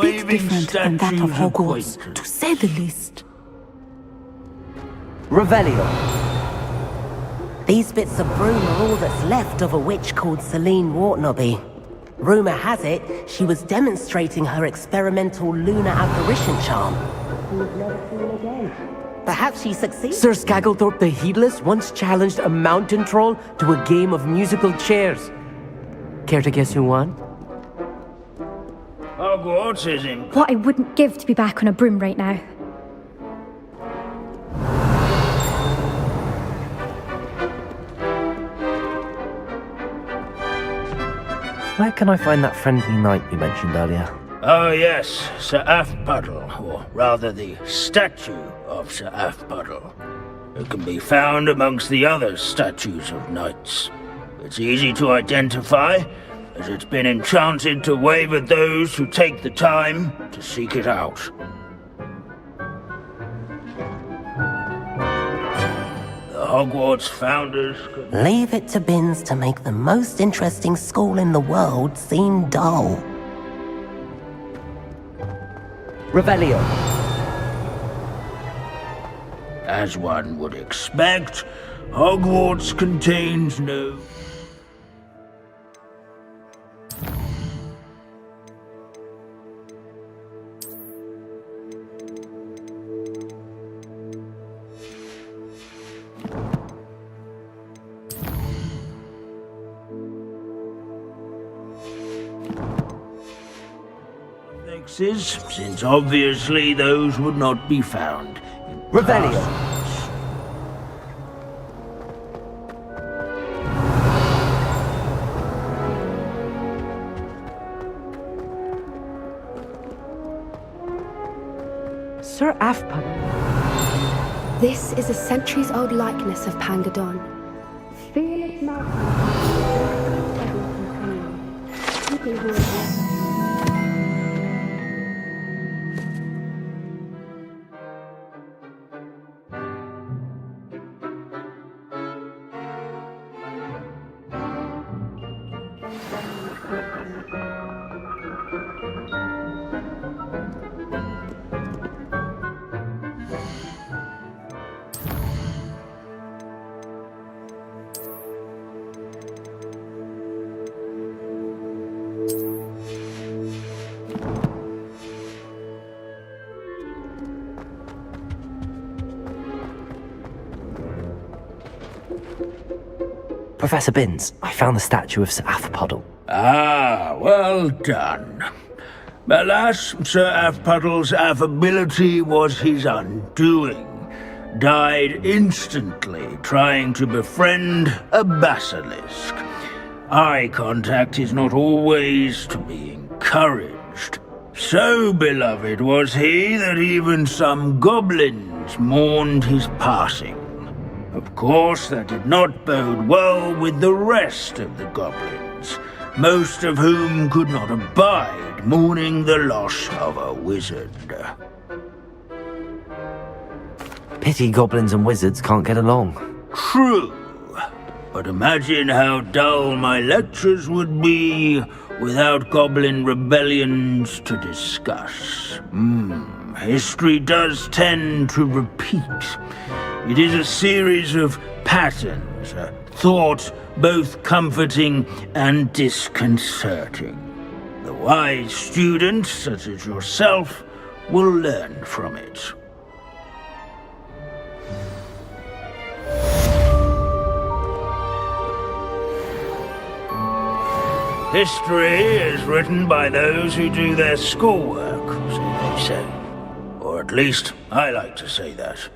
bit different than that of Hogwarts, to say the least. Revelio. These bits of broom are all that's left of a witch called Celine Wartnobby. Rumour has it, she was demonstrating her experimental lunar apparition charm. We've never seen again. Perhaps she succeeded. Sir Skagglethorpe the Heedless once challenged a mountain troll to a game of musical chairs. Care to guess who won? Hogwarts is in... What I wouldn't give to be back on a broom right now. Where can I find that friendly knight you mentioned earlier? Oh yes, Sir Aphpuddle, or rather the statue of Sir Aphpuddle. It can be found amongst the other statues of knights. It's easy to identify, as it's been enchanted to wave at those who take the time to seek it out. The Hogwarts founders could... Leave it to Binns to make the most interesting school in the world seem dull. Revelio. As one would expect, Hogwarts contains no... since obviously those would not be found. Revelio. Sir Aphpuddle. This is a centuries-old likeness of Pangadon. Fearless Professor Binns, I found the statue of Sir Aphpuddle. Ah, well done. Alas, Sir Aphpuddle's affability was his undoing. Died instantly trying to befriend a basilisk. Eye contact is not always to be encouraged. So beloved was he that even some goblins mourned his passing. Of course, that did not bode well with the rest of the goblins, most of whom could not abide mourning the loss of a wizard. Pity goblins and wizards can't get along. True, but imagine how dull my lectures would be without goblin rebellions to discuss. History does tend to repeat. It is a series of patterns, a thought both comforting and disconcerting. The wise student, such as yourself, will learn from it. History is written by those who do their schoolwork, so they say. Or at least, I like to say that.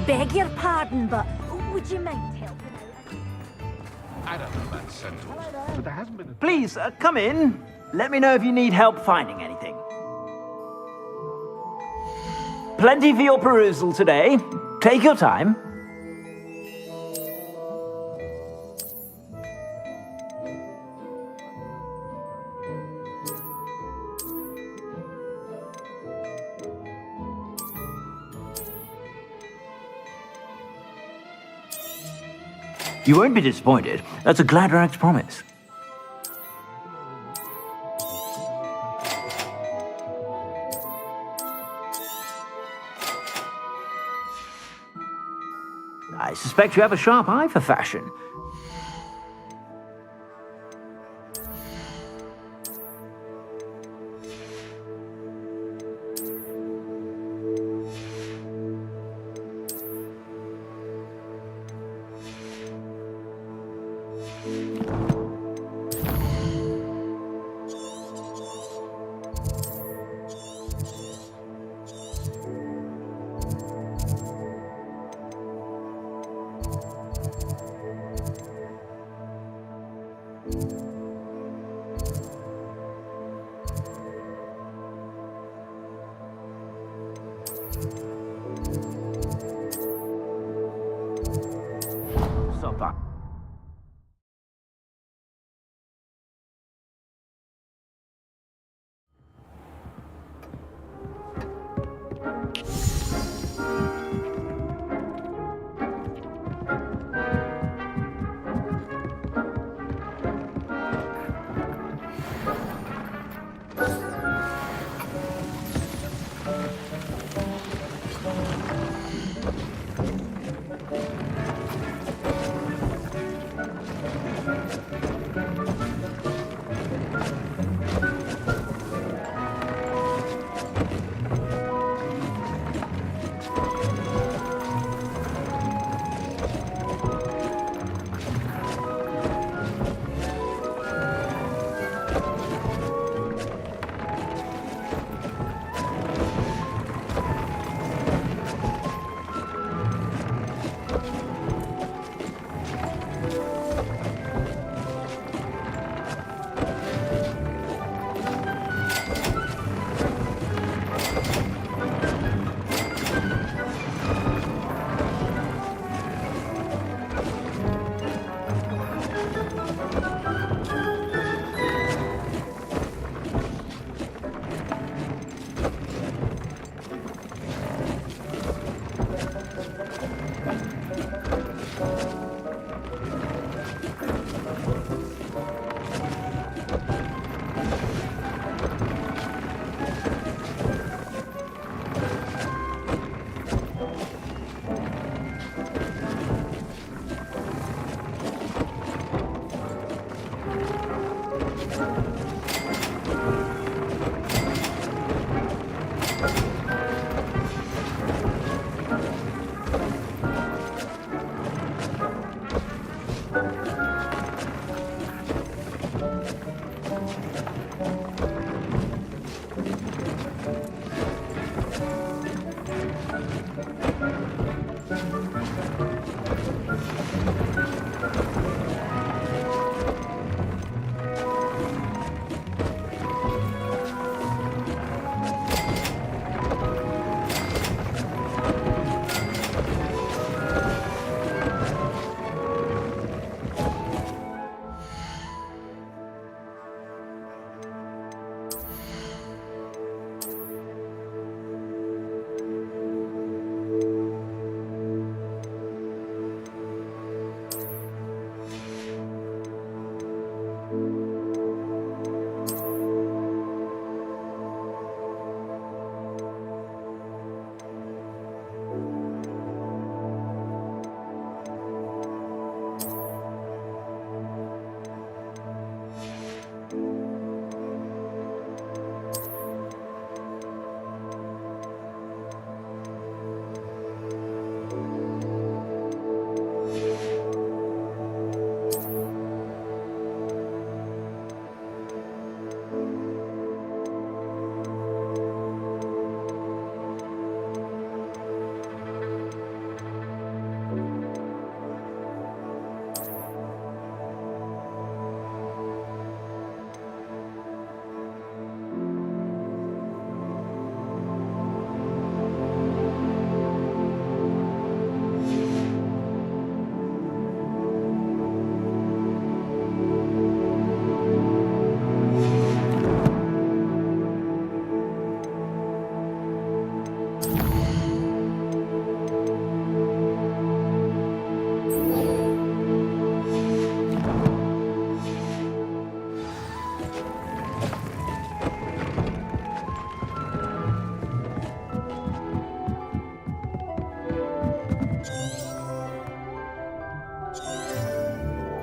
beg your pardon, but would you mind helping out? I don't know about centaurs, but there hasn't been a... Please, come in. Let me know if you need help finding anything. Plenty for your perusal today. Take your time. You won't be disappointed. That's a Gladrax promise. I suspect you have a sharp eye for fashion.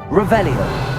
Revelio.